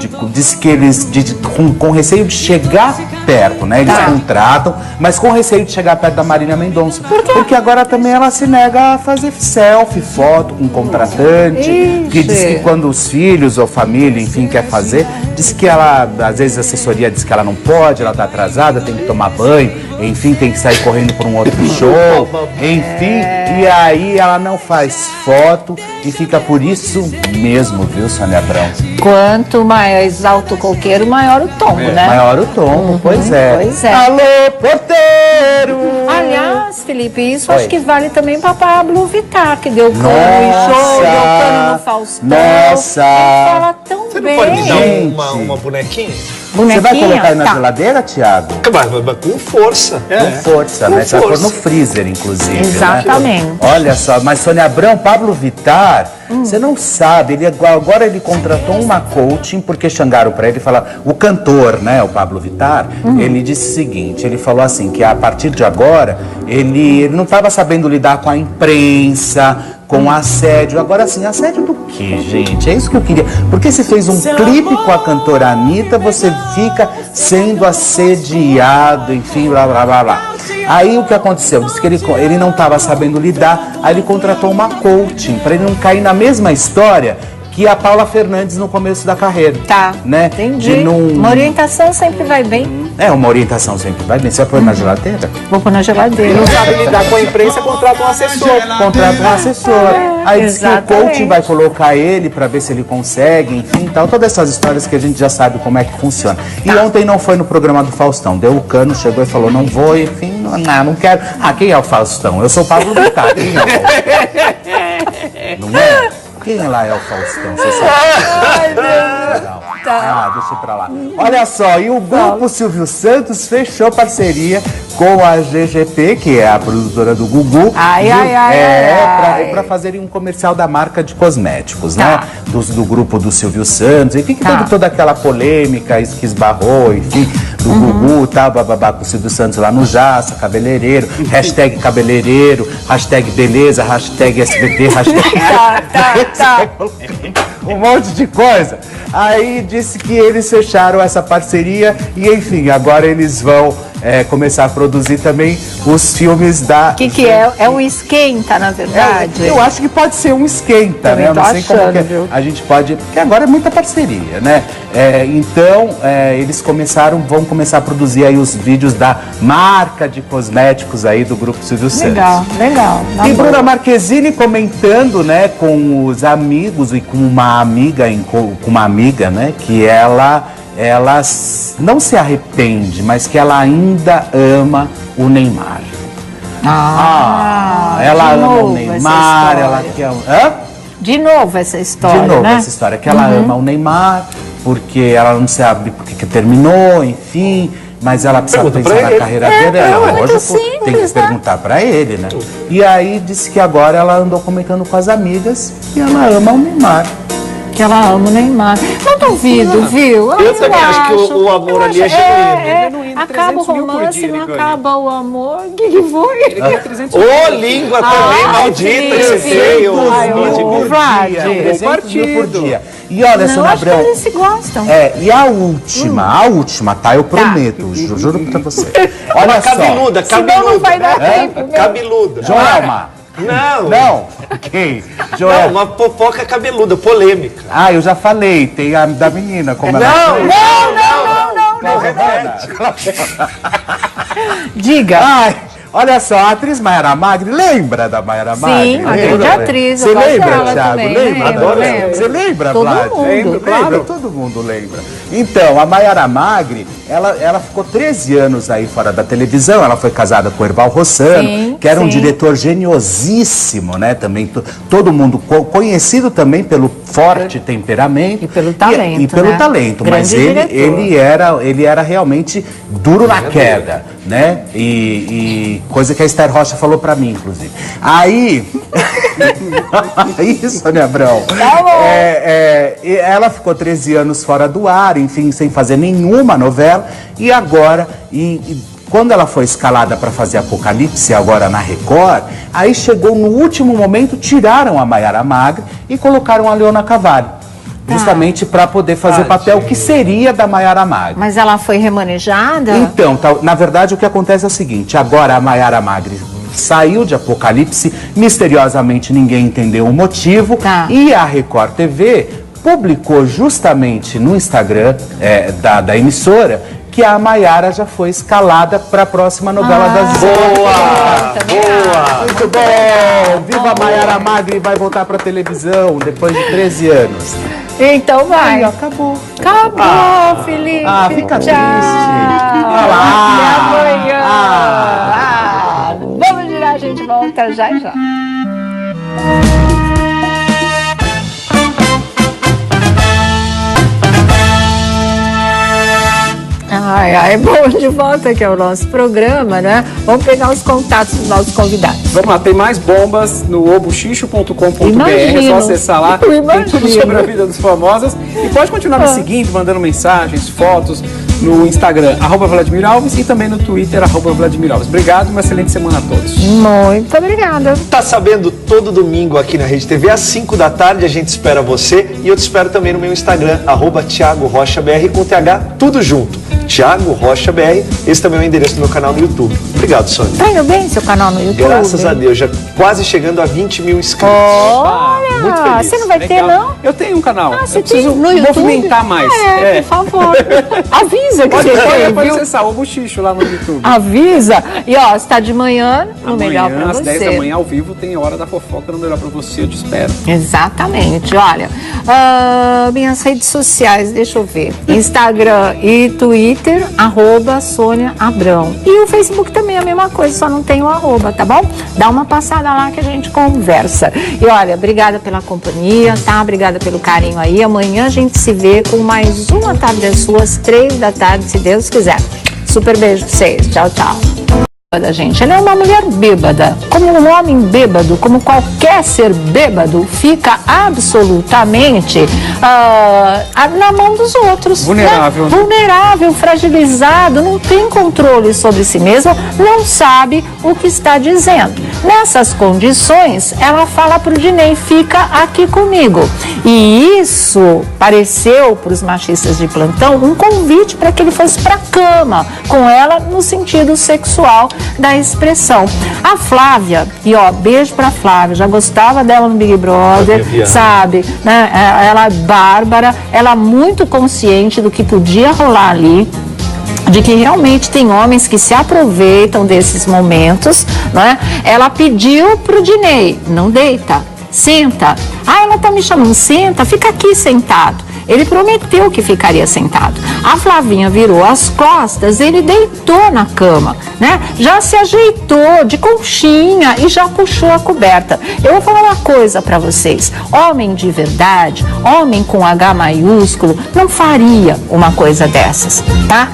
[SPEAKER 2] com receio de chegar perto, né? Eles contratam, mas com receio de chegar perto da Marília Mendonça. Por quê? Porque agora também ela se nega a fazer selfie, foto com o contratante. Que diz que quando os filhos ou família, enfim, quer fazer, diz que ela, às vezes a assessoria diz que ela não pode, ela tá atrasada, tem que tomar banho, enfim, tem que sair correndo para um outro show, enfim. E aí ela não faz foto e fica por isso mesmo, viu, Sônia Abrão?
[SPEAKER 1] Quanto mais alto o coqueiro, maior o tombo, né?
[SPEAKER 2] Maior o tombo, pois é.
[SPEAKER 1] Pois é.
[SPEAKER 2] Alô, porteiro!
[SPEAKER 1] Aliás, Felipe, isso
[SPEAKER 2] Oi.
[SPEAKER 1] acho que vale também para Pablo Vittar, que deu cano em show, deu cano no Faustão.
[SPEAKER 2] Nossa!
[SPEAKER 1] Ele fala tão
[SPEAKER 3] Você não
[SPEAKER 1] bem.
[SPEAKER 3] pode me dar
[SPEAKER 2] Gente.
[SPEAKER 3] uma bonequinha?
[SPEAKER 2] Você vai colocar aí na
[SPEAKER 1] Tá.
[SPEAKER 2] geladeira, Thiago?
[SPEAKER 3] Mas com força.
[SPEAKER 2] Com força,
[SPEAKER 3] Com
[SPEAKER 2] né? Você vai pôr
[SPEAKER 3] força.
[SPEAKER 2] no freezer, inclusive.
[SPEAKER 1] Exatamente.
[SPEAKER 2] Né? Olha só, mas Sônia Abrão, Pablo Vittar, você não sabe, agora ele contratou uma coaching, porque xangaram pra ele e falaram, o cantor, né, o Pablo Vittar, ele disse o seguinte, ele falou assim, que a partir de agora, ele não estava sabendo lidar com a imprensa, com assédio. Agora sim, assédio do quê, gente? É isso que eu queria. Porque você fez um clipe com a cantora Anitta, você fica sendo assediado, enfim, blá, blá, blá, blá. Aí o que aconteceu? Disse que ele não estava sabendo lidar, aí ele contratou uma coaching, para ele não cair na mesma história que a Paula Fernandes no começo da carreira.
[SPEAKER 1] Tá,
[SPEAKER 2] né?
[SPEAKER 1] entendi.
[SPEAKER 2] De não...
[SPEAKER 1] Uma orientação sempre vai bem.
[SPEAKER 2] Uma orientação sempre vai bem. Você vai pôr na geladeira?
[SPEAKER 1] Vou pôr na geladeira.
[SPEAKER 5] Não sabe lidar com a imprensa, contrata um assessor.
[SPEAKER 2] Contrata um assessor. Aí diz que o
[SPEAKER 1] exatamente.
[SPEAKER 2] coaching vai colocar ele para ver se ele consegue, enfim, tal. Todas essas histórias que a gente já sabe como é que funciona. E ontem não foi no programa do Faustão. Deu o cano, chegou e falou, não vou, enfim, não quero. Ah, quem é o Faustão? Eu sou o Pablo Vittar. Quem é o Faustão? Não é? Quem lá é o Faustão? Você sabe?
[SPEAKER 1] Ai, meu Deus.
[SPEAKER 2] Ah, deixa pra lá. Olha só, e o Grupo Silvio Santos fechou parceria com a GGP, que é a produtora do Gugu. Pra fazerem um comercial da marca de cosméticos, né? Do grupo do Silvio Santos, enfim, que teve toda aquela polêmica que esbarrou, enfim. do Gugu, tal, bababá, com o Silvio Santos lá no Jaça, cabeleireiro, hashtag cabeleireiro, hashtag beleza, hashtag SBT, hashtag...
[SPEAKER 1] Tá.
[SPEAKER 2] um monte de coisa. Aí disse que eles fecharam essa parceria e, enfim, agora eles vão começar a produzir também os filmes da...
[SPEAKER 1] O que é? É um esquenta, na verdade?
[SPEAKER 2] Eu acho que pode ser um esquenta, né? Eu não sei como que a gente pode... Porque agora é muita parceria, né? Então, eles vão começar a produzir aí os vídeos da marca de cosméticos aí do Grupo Silvio Santos.
[SPEAKER 1] Legal.
[SPEAKER 2] E Bruna Marquezine comentando, né, com os amigos e com uma amiga, né, que ela não se arrepende, mas que ela ainda ama o Neymar. Ela ama o Neymar, ela quer...
[SPEAKER 1] De novo essa história,
[SPEAKER 2] De novo
[SPEAKER 1] né?
[SPEAKER 2] essa história, que ela ama o Neymar, porque ela não sabe porque que terminou, enfim... Mas ela precisa pensar na carreira dele, lógico, tem que perguntar pra ele, né? E aí disse que agora ela andou comentando com as amigas que ela ama o Neymar.
[SPEAKER 1] Que ela ama o Neymar. Não duvido, viu?
[SPEAKER 3] Eu também acho que o amor ali é genuíno.
[SPEAKER 1] Acaba o romance, não acaba o amor. O que foi?
[SPEAKER 3] Ô, língua também maldita que você tem,
[SPEAKER 1] o Vlad.
[SPEAKER 2] 300 mil por dia. E olha, Sônia Abrão...
[SPEAKER 1] Acho que eles se gostam.
[SPEAKER 2] E a última, tá? Eu prometo, juro pra você. Olha só.
[SPEAKER 3] Cabeluda.
[SPEAKER 1] Senão não vai dar tempo.
[SPEAKER 3] Cabeluda.
[SPEAKER 2] Joelma.
[SPEAKER 3] Não.
[SPEAKER 2] Ok.
[SPEAKER 3] Não, uma fofoca cabeluda, polêmica.
[SPEAKER 2] Eu já falei, tem a da menina, como ela...
[SPEAKER 1] Não. Diga.
[SPEAKER 2] Olha só, a atriz Maiara Magri, lembra da Maiara Magri?
[SPEAKER 1] Sim, uma grande atriz.
[SPEAKER 2] Você lembra, Thiago?
[SPEAKER 1] Lembra?
[SPEAKER 2] Você lembra,
[SPEAKER 1] Todo
[SPEAKER 2] Vlad?
[SPEAKER 1] mundo,
[SPEAKER 2] Lembra? Todo mundo lembra. Então, a Maiara Magri, ela ficou 13 anos aí fora da televisão, ela foi casada com o Erval Rossano, que era um diretor geniosíssimo, né? Também todo mundo conhecido também pelo forte temperamento.
[SPEAKER 1] E pelo talento,
[SPEAKER 2] E pelo talento, mas ele era realmente duro na queda, né? E coisa que a Esther Rocha falou pra mim, inclusive. Aí, Sônia Abrão, ela ficou 13 anos fora do ar, enfim, sem fazer nenhuma novela, e agora, quando ela foi escalada para fazer Apocalipse, agora na Record, aí chegou no último momento, tiraram a Maiara Magri e colocaram a Leona Carvalho. Justamente para poder fazer o papel que seria da Maiara Magri.
[SPEAKER 1] Mas ela foi remanejada?
[SPEAKER 2] Então, na verdade, o que acontece é o seguinte, agora a Maiara Magri saiu de Apocalipse, misteriosamente ninguém entendeu o motivo, e a Record TV publicou justamente no Instagram da emissora que a Maiara já foi escalada para a próxima novela das
[SPEAKER 3] Boa!
[SPEAKER 2] Muito bom! Viva a Maiara Magri, vai voltar para televisão depois de 13 anos.
[SPEAKER 1] Então vai.
[SPEAKER 2] Acabou,
[SPEAKER 1] Felipe.
[SPEAKER 2] Fica
[SPEAKER 1] Tchau.
[SPEAKER 2] triste.
[SPEAKER 1] Até amanhã. Vamos girar, a gente volta já. Bom, de volta aqui ao nosso programa, né? Vamos pegar os contatos dos nossos convidados.
[SPEAKER 5] Vamos lá, tem mais bombas no obuchicho.com.br, é só acessar lá, tem tudo sobre a vida dos famosos. E pode continuar me seguindo, mandando mensagens, fotos no Instagram, @Vladimir Alves, e também no Twitter, @Vladimir Alves. Obrigado, uma excelente semana a todos.
[SPEAKER 1] Muito obrigada.
[SPEAKER 3] Tá sabendo, todo domingo aqui na Rede TV, às 5 da tarde, a gente espera você, e eu te espero também no meu Instagram, @Thiago Rocha BR, com TH, tudo junto. Thiago Rocha BR, esse também é o endereço do meu canal no YouTube. Obrigado, Sônia.
[SPEAKER 1] Tá indo bem seu canal no YouTube?
[SPEAKER 3] Graças a Deus, já quase chegando a 20 mil inscritos.
[SPEAKER 1] Olha,
[SPEAKER 3] muito feliz.
[SPEAKER 1] você não vai ter, não?
[SPEAKER 5] Eu tenho um canal,
[SPEAKER 1] Você
[SPEAKER 5] eu preciso
[SPEAKER 1] tem no YouTube?
[SPEAKER 5] movimentar mais.
[SPEAKER 1] Por favor. Avisa que você tem,
[SPEAKER 5] Pode
[SPEAKER 1] viu?
[SPEAKER 5] acessar o Obuchicho lá no YouTube.
[SPEAKER 1] Avisa. E ó, você tá de manhã, no Melhor Pra
[SPEAKER 5] Às
[SPEAKER 1] Você.
[SPEAKER 5] 10 da manhã, ao vivo, tem Hora da Fofoca no Melhor Pra Você, eu te espero.
[SPEAKER 1] Exatamente, olha, minhas redes sociais, deixa eu ver, Instagram e Twitter, @Sônia Abrão, e o Facebook também é a mesma coisa, só não tem o @, tá bom? Dá uma passada lá que a gente conversa. E olha, obrigada pela companhia, tá? Obrigada pelo carinho aí, amanhã a gente se vê com mais uma Tarde das Suas, 3 da tarde, se Deus quiser. Super beijo pra vocês, tchau, tchau. gente, ela é uma mulher bêbada, como um homem bêbado, como qualquer ser bêbado, fica absolutamente na mão dos outros.
[SPEAKER 5] Vulnerável.
[SPEAKER 1] Né? Vulnerável, fragilizado, não tem controle sobre si mesmo, não sabe o que está dizendo. Nessas condições, ela fala para o Dinei, fica aqui comigo. E isso pareceu para os machistas de plantão um convite para que ele fosse para a cama com ela no sentido sexual da expressão. A Flávia, e ó, beijo pra Flávia, já gostava dela no Big Brother, sabe, né? Ela é bárbara, ela é muito consciente do que podia rolar ali, de que realmente tem homens que se aproveitam desses momentos, né? Ela pediu pro Dinei, não deita, senta. Ah, ela tá me chamando, senta, fica aqui sentado. Ele prometeu que ficaria sentado. A Flavinha virou as costas, ele deitou na cama, né? Já se ajeitou de conchinha e já puxou a coberta. Eu vou falar uma coisa para vocês. Homem de verdade, homem com H maiúsculo, não faria uma coisa dessas, tá?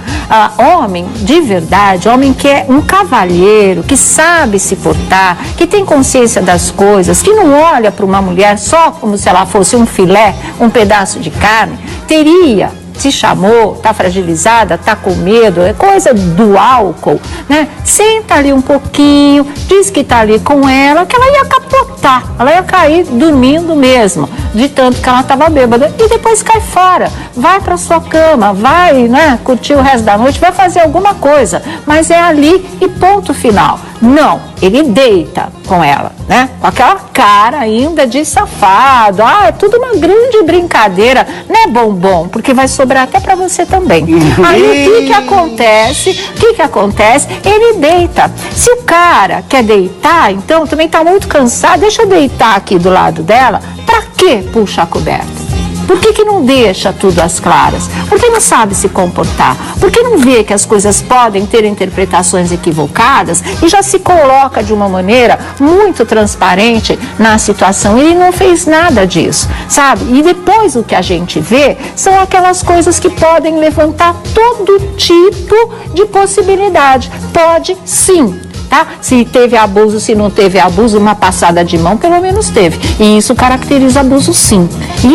[SPEAKER 1] Homem de verdade, homem que é um cavalheiro, que sabe se portar, que tem consciência das coisas, que não olha para uma mulher só como se ela fosse um filé, um pedaço de carne, teria, se chamou, tá fragilizada, tá com medo, é coisa do álcool, né? Senta ali um pouquinho, diz que tá ali com ela, que ela ia capotar, ela ia cair dormindo mesmo, de tanto que ela tava bêbada, e depois cai fora, vai pra sua cama, vai, né, curtir o resto da noite, vai fazer alguma coisa, mas é ali e ponto final. Não, ele deita com ela, né? Com aquela cara ainda de safado. Ah, é tudo uma grande brincadeira, né, bombom? Porque vai sobrar até pra você também. Aí o que acontece? O que acontece? Ele deita. Se o cara quer deitar, então também tá muito cansado, deixa eu deitar aqui do lado dela. Pra que puxa a coberta? Por que não deixa tudo às claras? Por que não sabe se comportar? Por que não vê que as coisas podem ter interpretações equivocadas e já se coloca de uma maneira muito transparente na situação? Ele não fez nada disso, sabe? E depois o que a gente vê são aquelas coisas que podem levantar todo tipo de possibilidade. Pode sim. Tá? Se teve abuso, se não teve abuso, uma passada de mão pelo menos teve. E isso caracteriza abuso sim.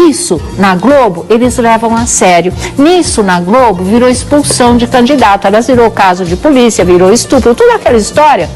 [SPEAKER 1] Isso, na Globo, eles levam a sério. Nisso, na Globo, virou expulsão de candidato. Aliás, virou caso de polícia, virou estupro, toda aquela história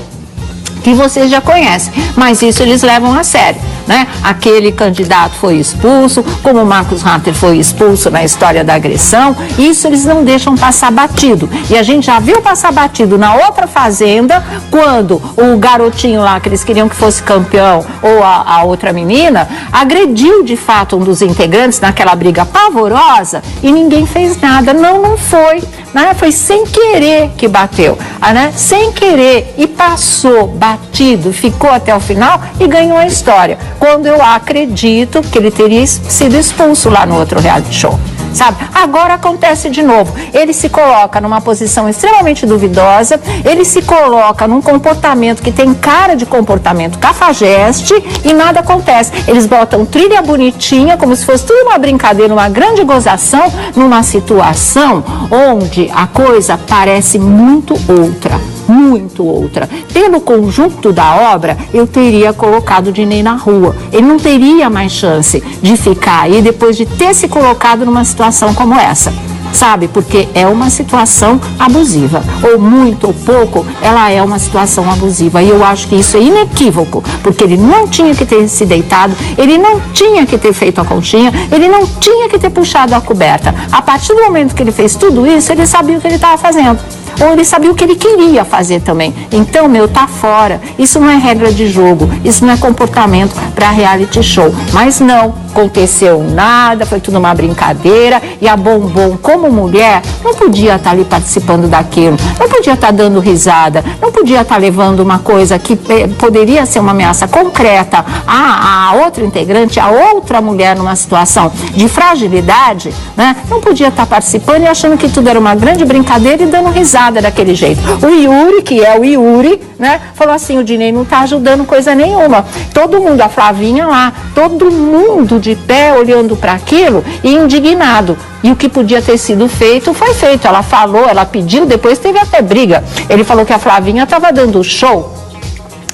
[SPEAKER 1] que vocês já conhecem. Mas isso eles levam a sério, né? Aquele candidato foi expulso, como o Marcos Hatter foi expulso na história da agressão. Isso eles não deixam passar batido. E a gente já viu passar batido na outra fazenda, quando o garotinho lá, que eles queriam que fosse campeão, ou a outra menina, agrediu de fato um dos integrantes naquela briga pavorosa e ninguém fez nada. Não foi, né? Foi sem querer que bateu, né? Sem querer, e passou batido, ficou até o final e ganhou a história. Quando eu acredito que ele teria sido expulso lá no outro reality show, sabe? Agora acontece de novo. Ele se coloca numa posição extremamente duvidosa, ele se coloca num comportamento que tem cara de comportamento cafajeste e nada acontece. Eles botam trilha bonitinha, como se fosse tudo uma brincadeira, uma grande gozação, numa situação onde a coisa parece muito outra. Muito outra. Pelo conjunto da obra, eu teria colocado o Dinei na rua. Ele não teria mais chance de ficar aí depois de ter se colocado numa situação como essa. Sabe? Porque é uma situação abusiva. Ou muito ou pouco, ela é uma situação abusiva. E eu acho que isso é inequívoco. Porque ele não tinha que ter se deitado, ele não tinha que ter feito a conchinha, ele não tinha que ter puxado a coberta. A partir do momento que ele fez tudo isso, ele sabia o que ele estava fazendo. Ou ele sabia o que ele queria fazer também. Então, tá fora. Isso não é regra de jogo, isso não é comportamento para reality show. Mas não aconteceu nada, foi tudo uma brincadeira. E a Bombom, como mulher, não podia estar ali participando daquilo, não podia estar dando risada, não podia estar levando uma coisa que poderia ser uma ameaça concreta a outra integrante, a outra mulher numa situação de fragilidade, né? Não podia estar participando e achando que tudo era uma grande brincadeira e dando risada daquele jeito. O Yuri, que é o Yuri, né, falou assim: o Dinei não tá ajudando coisa nenhuma. Todo mundo, a Flavinha lá, todo mundo de pé, olhando para aquilo e indignado. E o que podia ter sido feito, foi feito. Ela falou, ela pediu, depois teve até briga. Ele falou que a Flavinha estava dando show.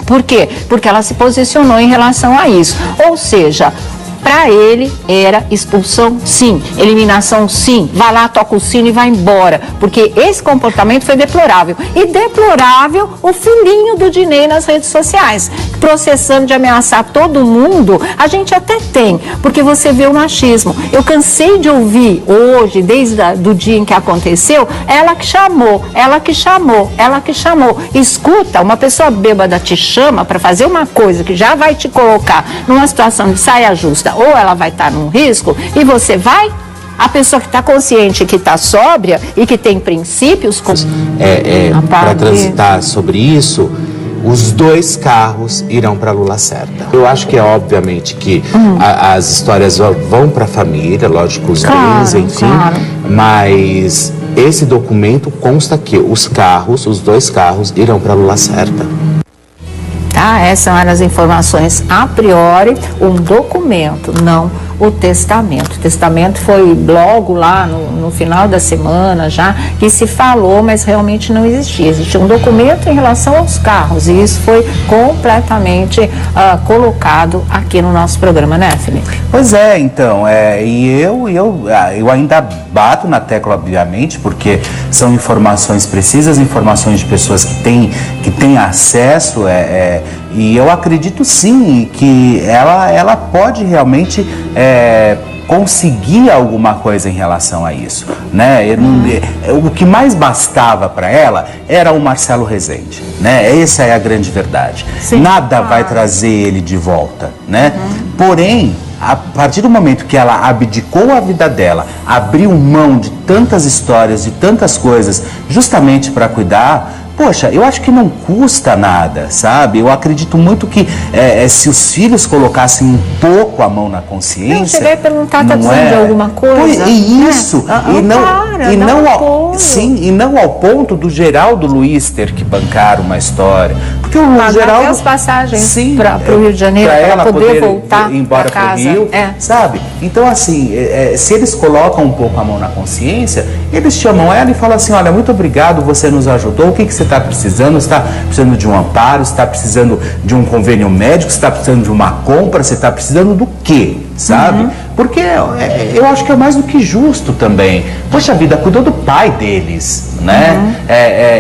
[SPEAKER 1] Por quê? Porque ela se posicionou em relação a isso. Ou seja, para ele era expulsão sim, eliminação sim, vai lá, toca o sino e vai embora, porque esse comportamento foi deplorável. E deplorável o filhinho do Dinei nas redes sociais, processando de ameaçar todo mundo. A gente até tem, porque você vê o machismo. Eu cansei de ouvir hoje, desde o dia em que aconteceu, ela que chamou, ela que chamou, ela que chamou. Escuta, uma pessoa bêbada te chama para fazer uma coisa que já vai te colocar numa situação de saia justa, ou ela vai estar num risco, e você vai? A pessoa que está consciente, que está sóbria e que tem princípios...
[SPEAKER 7] Para transitar sobre isso, os 2 carros irão para Lula certa. Eu acho que é obviamente que as histórias vão para a família, lógico, os bens, enfim, mas esse documento consta que os 2 carros irão para Lula certa.
[SPEAKER 1] Essas são as informações a priori, um documento, não o testamento. O testamento foi logo lá no final da semana já que se falou, mas realmente não existia. Existia um documento em relação aos carros e isso foi completamente colocado aqui no nosso programa, né, Felipe?
[SPEAKER 2] Pois é, então, e eu ainda bato na tecla, obviamente, porque são informações precisas, informações de pessoas que têm acesso, e eu acredito sim que ela pode realmente conseguir alguma coisa em relação a isso, né? O que mais bastava para ela era o Marcelo Rezende, né? Essa é a grande verdade. Sim, nada vai trazer ele de volta, né? Porém, a partir do momento que ela abdicou a vida dela, abriu mão de tantas histórias, de tantas coisas, justamente para cuidar, poxa, eu acho que não custa nada, sabe? Eu acredito muito que se os filhos colocassem um pouco a mão na consciência... Não,
[SPEAKER 1] você vai perguntar, tá precisando de alguma coisa?
[SPEAKER 2] Isso, e não ao ponto do Geraldo Luiz ter que bancar uma história. Porque o Geraldo...
[SPEAKER 1] as passagens para o Rio de Janeiro, para ela poder voltar
[SPEAKER 2] embora para o Rio, sabe? Então, assim, se eles colocam um pouco a mão na consciência, eles chamam ela e falam assim, olha, muito obrigado, você nos ajudou, o que você está precisando? Você está precisando de um amparo, você está precisando de um convênio médico, você está precisando de uma compra, você está precisando do quê? Sabe? Porque eu acho que é mais do que justo também. Poxa vida, cuidou do pai deles, né?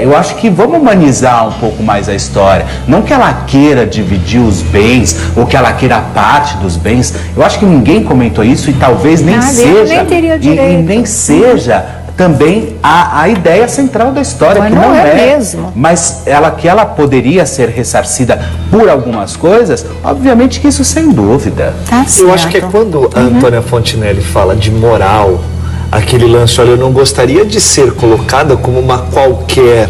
[SPEAKER 2] Eu acho que vamos humanizar um pouco mais a história. Não que ela queira dividir os bens ou que ela queira parte dos bens. Eu acho que ninguém comentou isso e talvez nem seja.
[SPEAKER 1] Nem teria direito.
[SPEAKER 2] E nem seja também a ideia central da história, que não é mesmo. Mas ela poderia ser ressarcida por algumas coisas, obviamente que isso sem dúvida.
[SPEAKER 3] Eu acho que é quando a Antônia Fontinelli fala de moral, aquele lance, olha, eu não gostaria de ser colocada como uma qualquer,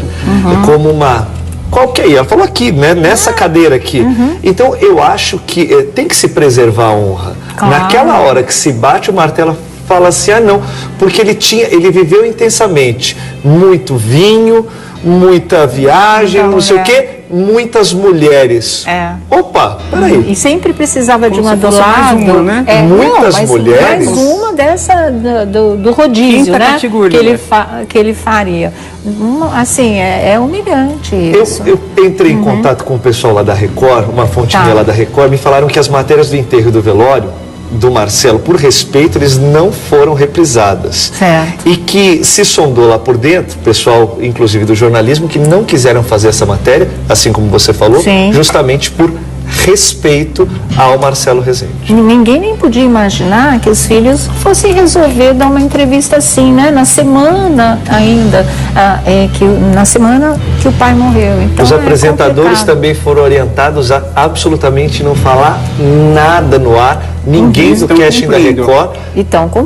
[SPEAKER 3] como uma qualquer, ela falou aqui, né, nessa cadeira aqui. Então eu acho que tem que se preservar a honra. Naquela hora que se bate o martelo, fala assim, não, porque ele viveu intensamente, muito vinho, muita viagem, não sei o quê, muitas mulheres. Opa, peraí.
[SPEAKER 1] E sempre precisava de uma do lado,
[SPEAKER 5] né?
[SPEAKER 3] Muitas mulheres.
[SPEAKER 1] Mais uma dessa do rodízio, né? Que ele faria. Assim, é humilhante isso.
[SPEAKER 3] Eu entrei em contato com o pessoal lá da Record, uma fonte lá da Record, me falaram que as matérias do enterro e do velório do Marcelo, por respeito, eles não foram reprisadas.
[SPEAKER 1] Certo.
[SPEAKER 3] E que se sondou lá por dentro, pessoal, inclusive do jornalismo, que não quiseram fazer essa matéria, assim como você falou, justamente por respeito ao Marcelo Rezende.
[SPEAKER 1] Ninguém nem podia imaginar que os filhos fossem resolver dar uma entrevista assim, né? Na semana ainda, na semana que o pai morreu. Então,
[SPEAKER 3] os apresentadores também foram orientados a absolutamente não falar nada no ar. Ninguém do casting da Record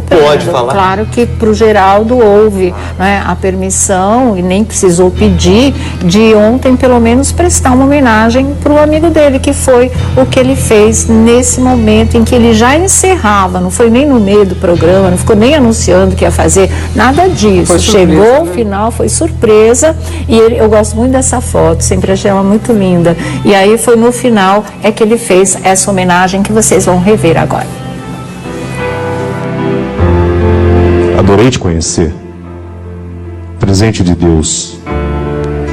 [SPEAKER 3] pode falar.
[SPEAKER 1] Claro que para o Geraldo houve, né, a permissão, e nem precisou pedir, de ontem pelo menos prestar uma homenagem para o amigo dele, que foi o que ele fez nesse momento em que ele já encerrava, não foi nem no meio do programa, não ficou nem anunciando que ia fazer nada disso. Chegou ao final, foi surpresa, e eu gosto muito dessa foto, sempre achei ela muito linda. E aí foi no final que ele fez essa homenagem que vocês vão rever agora.
[SPEAKER 4] Adorei te conhecer. Presente de Deus.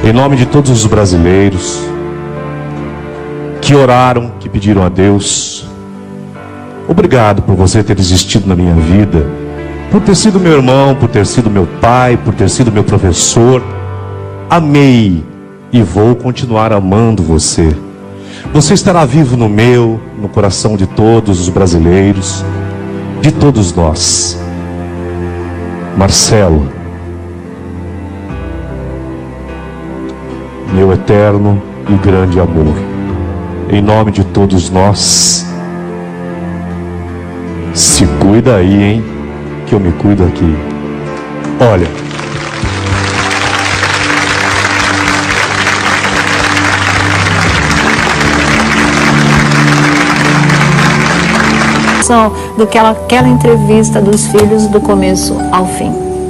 [SPEAKER 4] Em nome de todos os brasileiros que oraram, que pediram a Deus, obrigado por você ter existido na minha vida, por ter sido meu irmão, por ter sido meu pai, por ter sido meu professor. Amei e vou continuar amando você. Você estará vivo no meu, no coração de todos os brasileiros, de todos nós. Marcelo, meu eterno e grande amor, em nome de todos nós, se cuida aí, hein, que eu me cuido aqui. Olha,
[SPEAKER 1] do que aquela entrevista dos filhos do começo ao fim,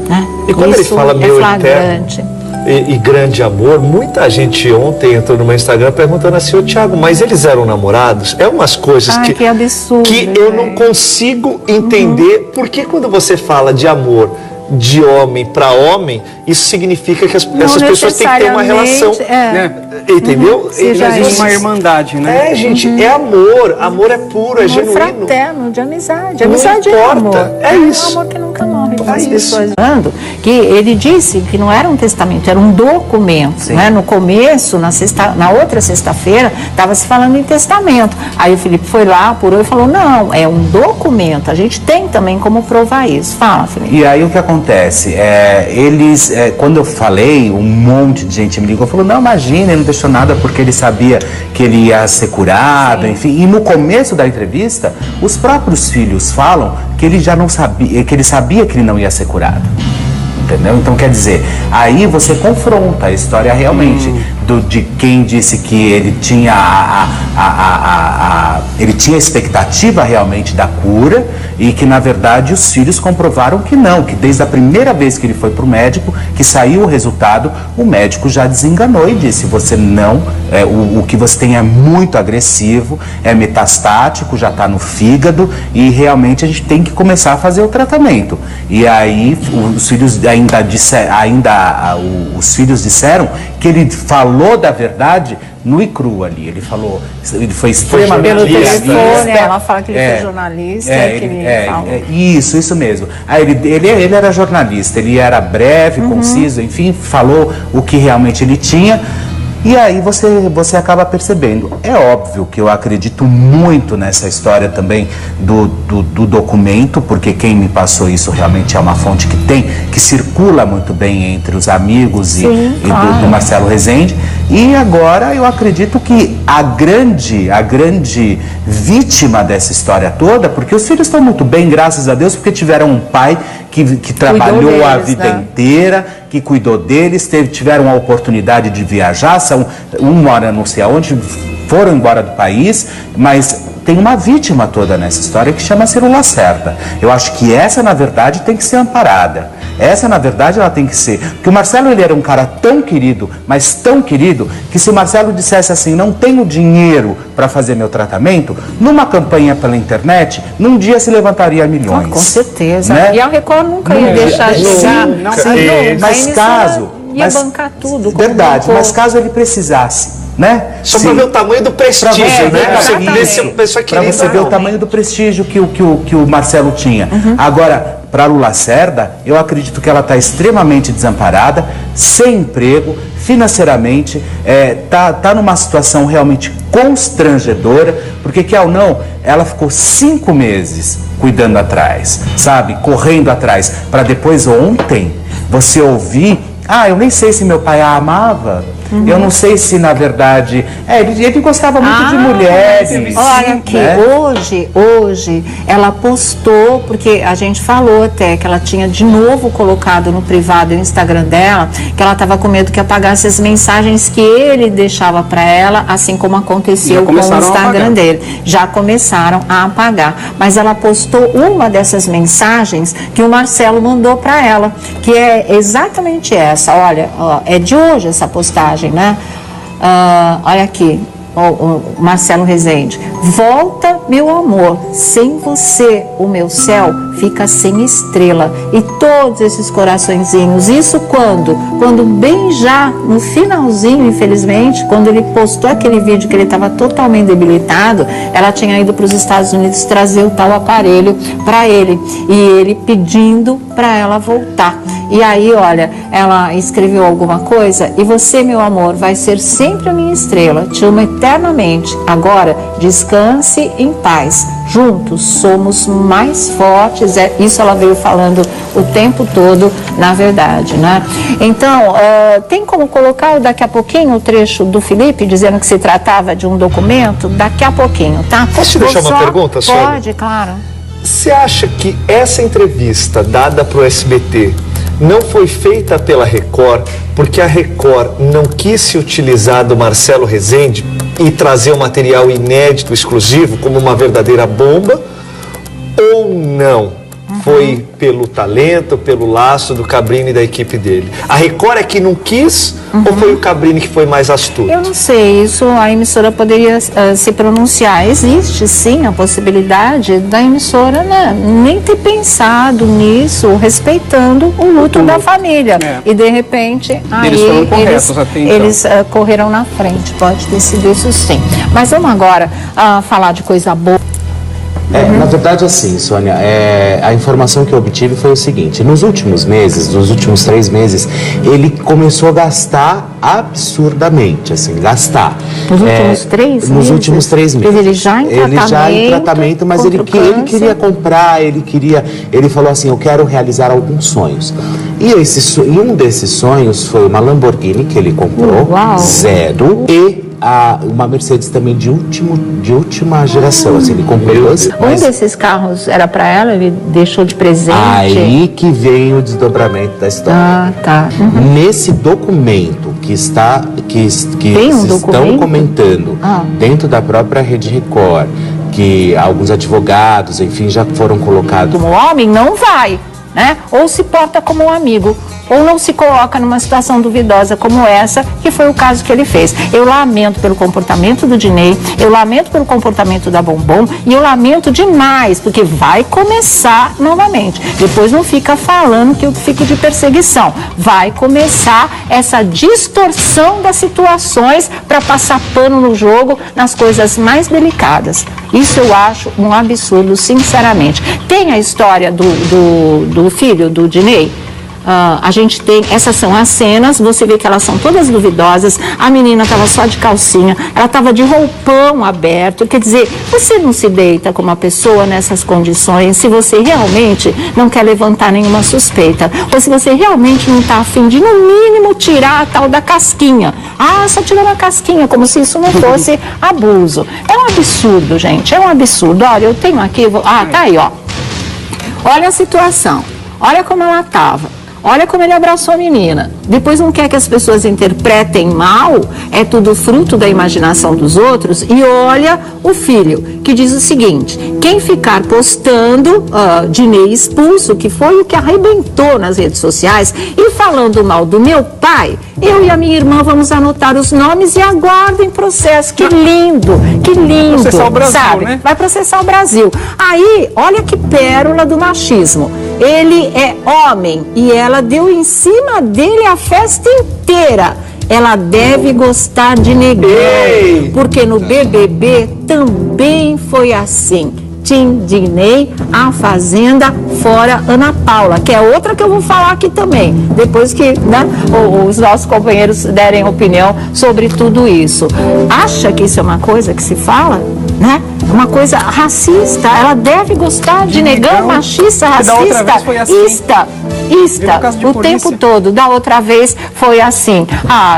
[SPEAKER 1] né?
[SPEAKER 3] E quando ele fala meu
[SPEAKER 1] flagrante.
[SPEAKER 3] Eterno e grande amor, muita gente ontem entrou no meu Instagram perguntando assim: ô Thiago, mas eles eram namorados? É umas coisas
[SPEAKER 1] que absurdo,
[SPEAKER 3] que eu não consigo entender. Porque quando você fala de amor de homem para homem, isso significa que essas pessoas têm que ter uma relação, entendeu?
[SPEAKER 5] Existe uma irmandade, né?
[SPEAKER 3] Gente, é amor. Amor é puro, é genuíno.
[SPEAKER 1] Fraterno, de amizade.
[SPEAKER 3] Não
[SPEAKER 1] Amizade
[SPEAKER 3] importa.
[SPEAKER 1] é amor.
[SPEAKER 3] É isso.
[SPEAKER 1] É um amor que nunca morre.
[SPEAKER 3] É
[SPEAKER 1] As
[SPEAKER 3] isso.
[SPEAKER 1] pessoas falando que ele disse que não era um testamento, era um documento, né? No começo, na outra sexta-feira, estava se falando em testamento. Aí o Felipe foi lá, apurou e falou: não, é um documento. A gente tem também como provar isso. Fala, Felipe.
[SPEAKER 2] E aí o que acontece? Quando eu falei, um monte de gente me ligou e falou: não, imagina, ele não deixou nada porque ele sabia que ele ia ser curado, enfim. E no começo da entrevista, os próprios filhos falam que ele já não sabia, que ele sabia que ele não ia ser curado. Entendeu? Então, quer dizer, aí você confronta a história realmente de quem disse que ele tinha ele tinha a expectativa realmente da cura e que, na verdade, os filhos comprovaram que não, que desde a primeira vez que ele foi para o médico, que saiu o resultado, o médico já desenganou e disse: você não, o que você tem é muito agressivo, é metastático, já está no fígado e realmente a gente tem que começar a fazer o tratamento. E aí os filhos os filhos disseram que ele falou da verdade nu e cru ali. Ele falou, ele foi extremamente
[SPEAKER 1] pelo telefone, ela fala que ele foi jornalista.
[SPEAKER 2] Isso mesmo. Ele era jornalista, ele era breve, conciso, enfim, falou o que realmente ele tinha. E aí você acaba percebendo. É óbvio que eu acredito muito nessa história também do documento, porque quem me passou isso realmente é uma fonte que circula muito bem entre os amigos do Marcelo Rezende. E agora eu acredito que a grande vítima dessa história toda, porque os filhos estão muito bem, graças a Deus, porque tiveram um pai que trabalhou a vida inteira, que cuidou deles, tiveram a oportunidade de viajar, mora não sei aonde, foram embora do país, mas tem uma vítima toda nessa história que chama-se Lula Cerda. Eu acho que essa, na verdade, tem que ser amparada. Essa, na verdade, ela tem que ser. Porque o Marcelo, ele era um cara tão querido, mas tão querido, que se o Marcelo dissesse assim: não tenho dinheiro para fazer meu tratamento, numa campanha pela internet, num dia se levantaria milhões.
[SPEAKER 1] Com certeza.
[SPEAKER 2] Né?
[SPEAKER 1] E a Record nunca ia deixar de chegar.
[SPEAKER 2] Mas caso...
[SPEAKER 1] ia bancar tudo.
[SPEAKER 2] Verdade, mas caso ele precisasse, né?
[SPEAKER 3] Só para ver o tamanho do prestígio,
[SPEAKER 2] Para você ver o tamanho do prestígio que o Marcelo tinha. Agora, para Lula Cerda, eu acredito que ela está extremamente desamparada, sem emprego, financeiramente, tá numa situação realmente constrangedora, porque, quer ou não, ela ficou 5 meses cuidando atrás, sabe? Correndo atrás, para depois ontem você ouvir: ah, eu nem sei se meu pai a amava. Eu não sei se, na verdade... ele gostava muito de mulheres.
[SPEAKER 1] Olha aqui, né? Hoje, ela postou, porque a gente falou até que ela tinha de novo colocado no privado o Instagram dela, que ela estava com medo que apagasse as mensagens que ele deixava para ela, assim como aconteceu com o Instagram dele. Já começaram a apagar. Mas ela postou uma dessas mensagens que o Marcelo mandou para ela, que é exatamente essa. Olha, é de hoje essa postagem, né? Olha aqui, o Marcelo Rezende: volta meu amor, sem você o meu céu fica sem estrela. E todos esses coraçõezinhos, isso quando bem já no finalzinho, infelizmente, quando ele postou aquele vídeo que ele estava totalmente debilitado, ela tinha ido para os Estados Unidos trazer o tal aparelho para ele, e ele pedindo para ela voltar. E aí, olha, ela escreveu alguma coisa: e você, meu amor, vai ser sempre a minha estrela, te amo eternamente. Agora, descanse em paz. Juntos somos mais fortes. Isso ela veio falando o tempo todo, na verdade, né? Então, tem como colocar daqui a pouquinho o trecho do Felipe dizendo que se tratava de um documento? Daqui a pouquinho, tá?
[SPEAKER 3] Posso te deixar uma pergunta, Sônia?
[SPEAKER 1] Pode, claro.
[SPEAKER 3] Você acha que essa entrevista dada para o SBT não foi feita pela Record porque a Record não quis se utilizar do Marcelo Rezende e trazer um material inédito, exclusivo, como uma verdadeira bomba? Ou não? Foi pelo talento, pelo laço do Cabrini e da equipe dele? A Record é que não quis ou foi o Cabrini que foi mais astuto?
[SPEAKER 1] Eu não sei, isso a emissora poderia se pronunciar. Existe sim a possibilidade da emissora, né, nem ter pensado nisso, respeitando o luto da família. E de repente, aí eles correram na frente. Pode ter sido isso sim. Mas vamos agora falar de coisa boa.
[SPEAKER 7] Na verdade, assim, Sônia, a informação que eu obtive foi o seguinte: nos últimos meses, nos últimos 3 meses, ele começou a gastar absurdamente, assim, gastar.
[SPEAKER 1] Nos últimos 3 meses?
[SPEAKER 7] Nos últimos 3 meses.
[SPEAKER 1] Ele já em tratamento,
[SPEAKER 7] mas ele queria comprar, ele falou assim: eu quero realizar alguns sonhos. E um desses sonhos foi uma Lamborghini que ele comprou, zero, e uma Mercedes também de última geração, assim, ele comprou duas.
[SPEAKER 1] Um desses carros era para ela, ele deixou de presente.
[SPEAKER 7] Aí que vem o desdobramento da história.
[SPEAKER 1] Tá.
[SPEAKER 7] Nesse documento que estão comentando dentro da própria Rede Record, que alguns advogados, enfim, já foram colocados.
[SPEAKER 1] O homem não vai, né? Ou se porta como um amigo, ou não se coloca numa situação duvidosa como essa, que foi o caso que ele fez. Eu lamento pelo comportamento do Dinei, eu lamento pelo comportamento da Bombom, e eu lamento demais, porque vai começar novamente. Depois não fica falando que eu fico de perseguição. Vai começar essa distorção das situações para passar pano no jogo nas coisas mais delicadas. Isso eu acho um absurdo, sinceramente. Tem a história do filho do Dinei. A gente tem, essas são as cenas, você vê que elas são todas duvidosas. A menina estava só de calcinha, ela estava de roupão aberto. Quer dizer, você não se deita com uma pessoa nessas condições se você realmente não quer levantar nenhuma suspeita, ou se você realmente não está a fim de, no mínimo, tirar a tal da casquinha. Só tirando a casquinha, como se isso não fosse abuso. É um absurdo, gente, é um absurdo. Olha, eu tenho aqui, tá aí, ó. Olha a situação, olha como ela estava. Olha como ele abraçou a menina. Depois não quer que as pessoas interpretem mal, é tudo fruto da imaginação dos outros. E olha o filho, que diz o seguinte: quem ficar postando Dinei expulso, que foi o que arrebentou nas redes sociais, e falando mal do meu pai, eu e a minha irmã vamos anotar os nomes e aguardem processo. Que lindo, vai processar o Brasil, sabe? Né? Vai processar o Brasil. Aí, olha que pérola do machismo. Ele é homem e ela deu em cima dele a festa inteira. Ela deve gostar de negão, porque no BBB também foi assim. Tim Dinei, a Fazenda, fora Ana Paula, que é outra que eu vou falar aqui também, depois que, né, os nossos companheiros derem opinião sobre tudo isso. Acha que isso é uma coisa que se fala, né? Uma coisa racista, ela deve gostar de negão, machista, racista, o tempo todo. Da outra vez foi assim.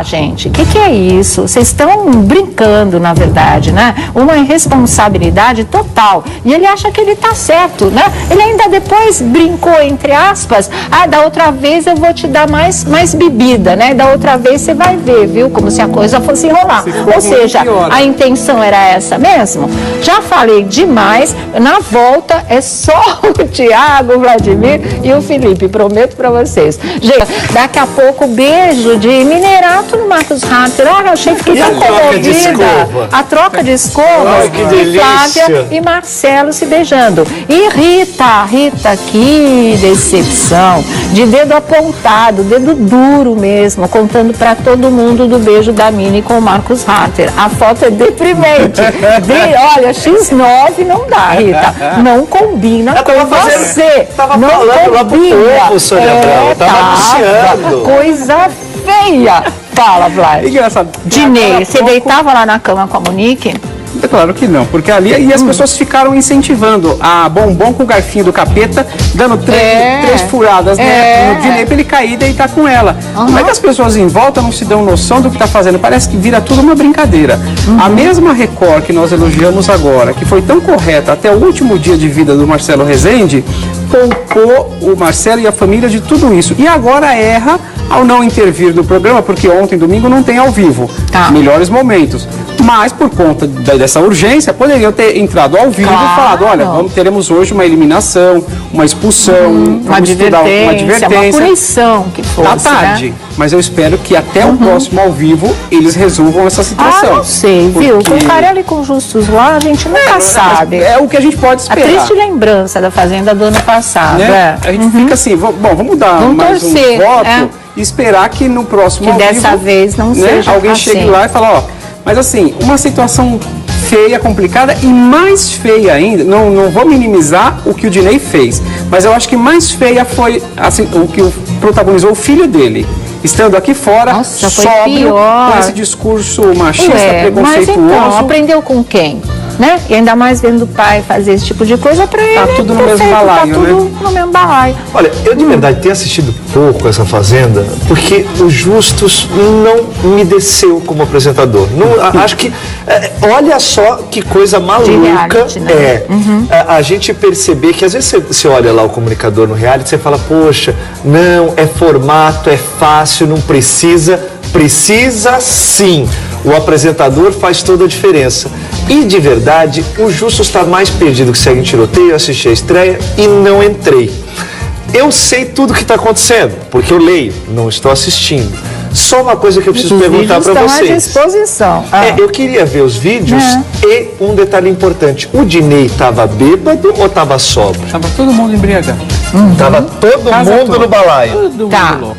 [SPEAKER 1] Gente, o que é isso? Vocês estão brincando, na verdade, né? Uma irresponsabilidade total. E ele acha que ele tá certo, né? Ele ainda depois brincou, entre aspas, da outra vez eu vou te dar mais bebida, né? Da outra vez você vai ver, viu? Como se a coisa fosse enrolar. Ou seja, a intenção era essa mesmo? Já falei demais, na volta é só o Thiago, o Vladimir e o Felipe, prometo. prometo pra vocês. Gente, daqui a pouco, beijo de Minerato no Marcos Harter. Olha, achei que tão comovida. A troca de escova.
[SPEAKER 3] Ai, que delícia.
[SPEAKER 1] Flávia e Marcelo se beijando. E Rita, que decepção. De dedo apontado, dedo duro mesmo, contando pra todo mundo do beijo da Mini com o Marcos Harter. A foto é deprimente. Olha, X9 não dá, Rita. Não combina com você.
[SPEAKER 3] Tava
[SPEAKER 1] não
[SPEAKER 3] falando lá pro povo, Sônia Abrão. Tava anunciando.
[SPEAKER 1] Coisa feia. Fala, Vlad.
[SPEAKER 5] Engraçado.
[SPEAKER 1] Dinei, você deitava lá na cama com a Monique?
[SPEAKER 5] É claro que não, porque ali e as pessoas ficaram incentivando a bombom com o garfinho do capeta, dando três furadas no Dinei pra ele cair e deitar com ela. Como é que as pessoas em volta não se dão noção do que tá fazendo? Parece que vira tudo uma brincadeira. A mesma Record que nós elogiamos agora, que foi tão correta até o último dia de vida do Marcelo Rezende, poupou o Marcelo e a família de tudo isso. E agora erra ao não intervir no programa, porque ontem, domingo, não tem ao vivo. Melhores momentos. Mas, por conta dessa urgência, poderiam ter entrado ao vivo e falado, olha, teremos hoje uma eliminação, uma expulsão,
[SPEAKER 1] uma advertência, uma punição que fosse,
[SPEAKER 5] à tarde. Né? Mas eu espero que até o próximo ao vivo eles resolvam essa situação.
[SPEAKER 1] Não sei, viu? Com Carelli e com Justus lá, a gente nunca sabe.
[SPEAKER 5] É o que a gente pode esperar.
[SPEAKER 1] A triste lembrança da Fazenda do ano passado.
[SPEAKER 5] Né? A gente fica assim, vamos dar mais
[SPEAKER 1] torcer,
[SPEAKER 5] um voto e esperar que no próximo ao
[SPEAKER 1] dessa
[SPEAKER 5] vivo,
[SPEAKER 1] vez não seja
[SPEAKER 5] alguém
[SPEAKER 1] assim.
[SPEAKER 5] chegue lá e fale, mas assim, uma situação feia, complicada e mais feia ainda, não vou minimizar o que o Dinei fez, mas eu acho que mais feia foi assim, o que protagonizou o filho dele. Estando aqui fora, sóbrio, com esse discurso machista, preconceituoso.
[SPEAKER 1] Mas então, aprendeu com quem? Né? E ainda mais vendo o pai fazer esse tipo de coisa pra ele.
[SPEAKER 5] Tá tudo no mesmo balaio,
[SPEAKER 1] né? Tudo no mesmo balaio.
[SPEAKER 3] Olha, eu de verdade tenho assistido pouco essa Fazenda, porque o Justus não me desceu como apresentador. Não, acho que, olha só que coisa maluca
[SPEAKER 1] reality, né?
[SPEAKER 3] A gente perceber que às vezes você olha lá o comunicador no reality e você fala, poxa, não, é formato, é fácil, não precisa. Precisa sim. O apresentador faz toda a diferença. E de verdade, o Justus está mais perdido que segue em tiroteio. Eu assisti a estreia e não entrei. Eu sei tudo o que está acontecendo, porque eu leio, não estou assistindo. Só uma coisa que eu preciso perguntar para vocês.
[SPEAKER 1] À disposição.
[SPEAKER 3] Eu queria ver os vídeos e um detalhe importante. O Dinei estava bêbado ou estava sóbrio?
[SPEAKER 5] Estava todo mundo embriagado.
[SPEAKER 3] Estava todo mundo no balaio.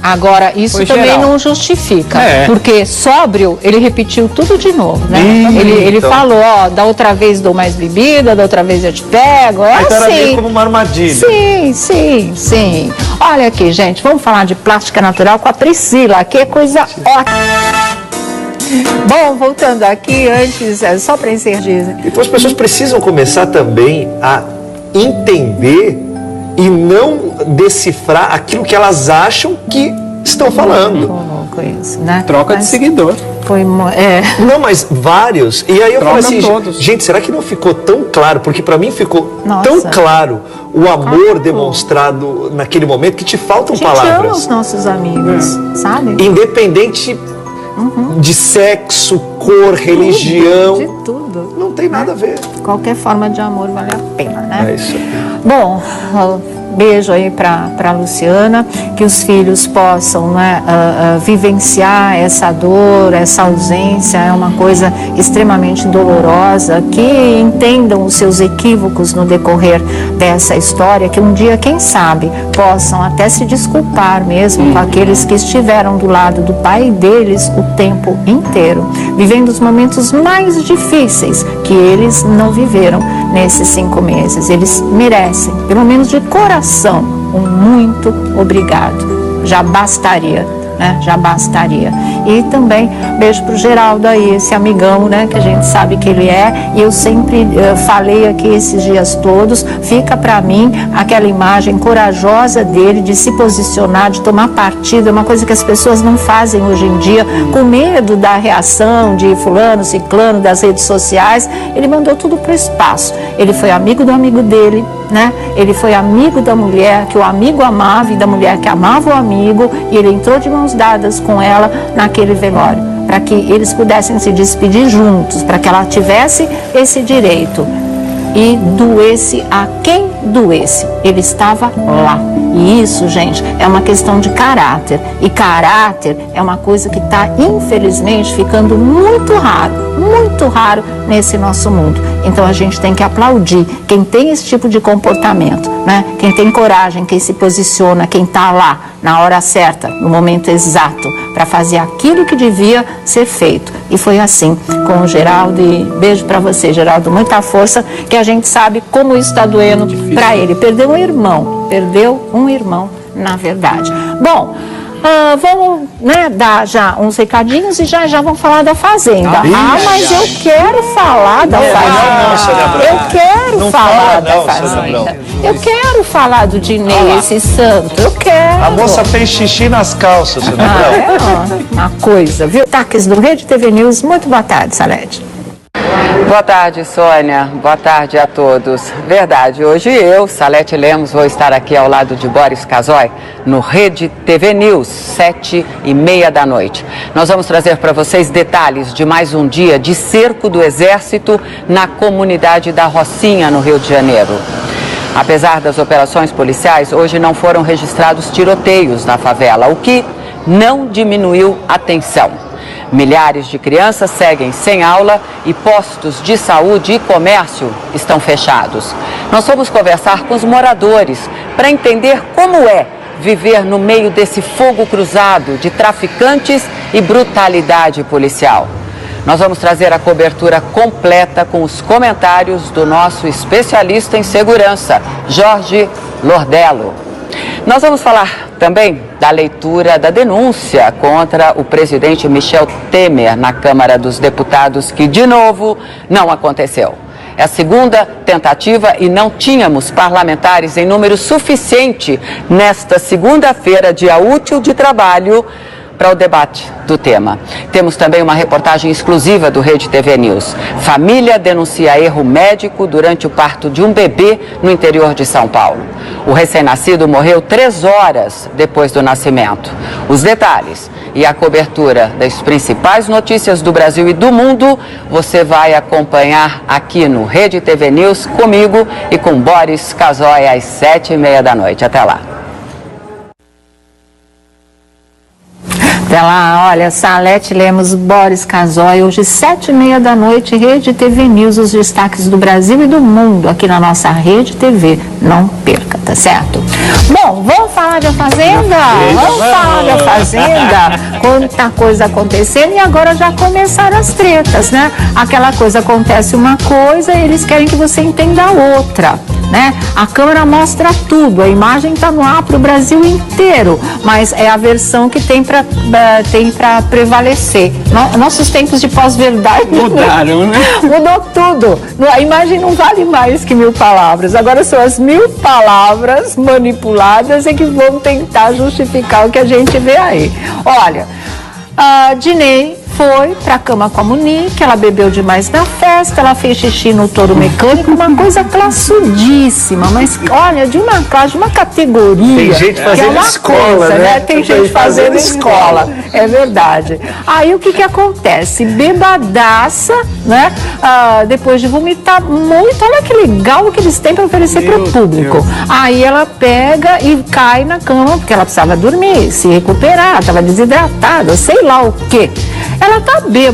[SPEAKER 1] Agora isso
[SPEAKER 5] foi
[SPEAKER 1] também
[SPEAKER 5] geral.
[SPEAKER 1] não justifica, porque sóbrio, ele repetiu tudo de novo, né? Ele falou, da outra vez dou mais bebida, da outra vez eu te pego,
[SPEAKER 3] Então era
[SPEAKER 1] assim.
[SPEAKER 3] meio como uma armadilha.
[SPEAKER 1] Sim. Olha aqui, gente, vamos falar de plástica natural com a Priscila, que é coisa ótima. Bom, voltando aqui, antes, só para encerrar.
[SPEAKER 3] Então as pessoas precisam começar também a entender e não decifrar aquilo que elas acham que estão falando.
[SPEAKER 1] Isso, né?
[SPEAKER 5] Troca de seguidor.
[SPEAKER 3] Não, mas vários. E aí eu falei assim,
[SPEAKER 5] todos.
[SPEAKER 3] gente, será que não ficou tão claro? Porque pra mim ficou tão claro o amor demonstrado naquele momento que te faltam palavras.
[SPEAKER 1] A gente ama os nossos amigos, sabe?
[SPEAKER 3] Independente de sexo, cor, religião.
[SPEAKER 1] De tudo.
[SPEAKER 3] Não tem nada a ver.
[SPEAKER 1] Qualquer forma de amor vale a pena, né?
[SPEAKER 3] É isso aí.
[SPEAKER 1] Bom, beijo aí para Luciana, que os filhos possam vivenciar essa dor, essa ausência, é uma coisa extremamente dolorosa, que entendam os seus equívocos no decorrer dessa história, que um dia, quem sabe, possam até se desculpar mesmo com aqueles que estiveram do lado do pai deles o tempo inteiro, vivendo os momentos mais difíceis que eles não viveram nesses 5 meses. Eles merecem, pelo menos de coração, um muito obrigado. Já bastaria, né? Já bastaria. E também beijo pro Geraldo aí, esse amigão, né? Que a gente sabe que ele é. E eu sempre falei aqui esses dias todos, fica para mim aquela imagem corajosa dele de se posicionar, de tomar partido. É uma coisa que as pessoas não fazem hoje em dia, com medo da reação de fulano, ciclano, das redes sociais. Ele mandou tudo pro espaço. Ele foi amigo do amigo dele, né? Ele foi amigo da mulher que o amigo amava e da mulher que amava o amigo, e ele entrou de mãos dadas com ela naquele velório, para que eles pudessem se despedir juntos, para que ela tivesse esse direito e doesse a quem doesse, ele estava lá. E isso, gente, é uma questão de caráter. E caráter é uma coisa que está, infelizmente, ficando muito raro nesse nosso mundo. Então a gente tem que aplaudir quem tem esse tipo de comportamento, né? Quem tem coragem, quem se posiciona, quem está lá na hora certa, no momento exato, para fazer aquilo que devia ser feito. E foi assim com o Geraldo, e beijo para você, Geraldo, muita força, que a gente sabe como isso está doendo para ele. Perdeu um irmão, na verdade. Bom, vamos, né, dar já uns recadinhos e já vamos falar da Fazenda. Mas eu quero falar da Fazenda. Eu quero falar da Fazenda. Eu quero falar do Dinei, esse santo. Eu quero.
[SPEAKER 3] A moça fez xixi nas calças, você não
[SPEAKER 1] é uma coisa, viu? Taques do Rede TV News. Muito boa tarde, Salete.
[SPEAKER 6] Boa tarde, Sônia. Boa tarde a todos. Verdade, hoje eu, Salete Lemos, vou estar aqui ao lado de Boris Casoy no Rede TV News, 7h30 da noite. Nós vamos trazer para vocês detalhes de mais um dia de cerco do Exército na comunidade da Rocinha, no Rio de Janeiro. Apesar das operações policiais, hoje não foram registrados tiroteios na favela, o que não diminuiu a tensão. Milhares de crianças seguem sem aula e postos de saúde e comércio estão fechados. Nós fomos conversar com os moradores para entender como é viver no meio desse fogo cruzado de traficantes e brutalidade policial. Nós vamos trazer a cobertura completa com os comentários do nosso especialista em segurança, Jorge Lordello. Nós vamos falar também da leitura da denúncia contra o presidente Michel Temer na Câmara dos Deputados, que, de novo, não aconteceu. É a segunda tentativa e não tínhamos parlamentares em número suficiente nesta segunda-feira, dia útil de trabalho, para o debate do tema. Temos também uma reportagem exclusiva do Rede TV News. Família denuncia erro médico durante o parto de um bebê no interior de São Paulo. O recém-nascido morreu 3 horas depois do nascimento. Os detalhes e a cobertura das principais notícias do Brasil e do mundo você vai acompanhar aqui no Rede TV News comigo e com Boris Casoy às 7h30 da noite. Até lá.
[SPEAKER 1] Até lá, olha, Salete Lemos, Boris Casoy, hoje 7h30 da noite, Rede TV News, os destaques do Brasil e do mundo, aqui na nossa Rede TV. Não perca, tá certo? Bom, vamos falar da Fazenda? Vamos falar da Fazenda? Quanta coisa acontecendo e agora já começaram as tretas, né? Aquela coisa, acontece uma coisa e eles querem que você entenda a outra, né? A câmera mostra tudo, a imagem está no ar para o Brasil inteiro, mas é a versão que tem para prevalecer. Nossos tempos de pós-verdade
[SPEAKER 5] mudaram, né?
[SPEAKER 1] Mudou tudo. A imagem não vale mais que 1000 palavras. Agora são as 1000 palavras manipuladas que vão tentar justificar o que a gente vê aí. Olha, a Dinei foi pra cama com a Monique, ela bebeu demais na festa, ela fez xixi no touro mecânico, uma coisa classudíssima, mas olha, de uma classe, de uma categoria.
[SPEAKER 3] Tem gente fazendo escola, coisa, né?
[SPEAKER 1] Tem gente fazendo escola, é verdade. Aí o que acontece? Bebadaça, né? Depois de vomitar muito, olha que legal que eles têm para oferecer para o público. Aí ela pega e cai na cama, porque ela precisava dormir, se recuperar, estava desidratada, sei lá o quê. Ela tá bêbada.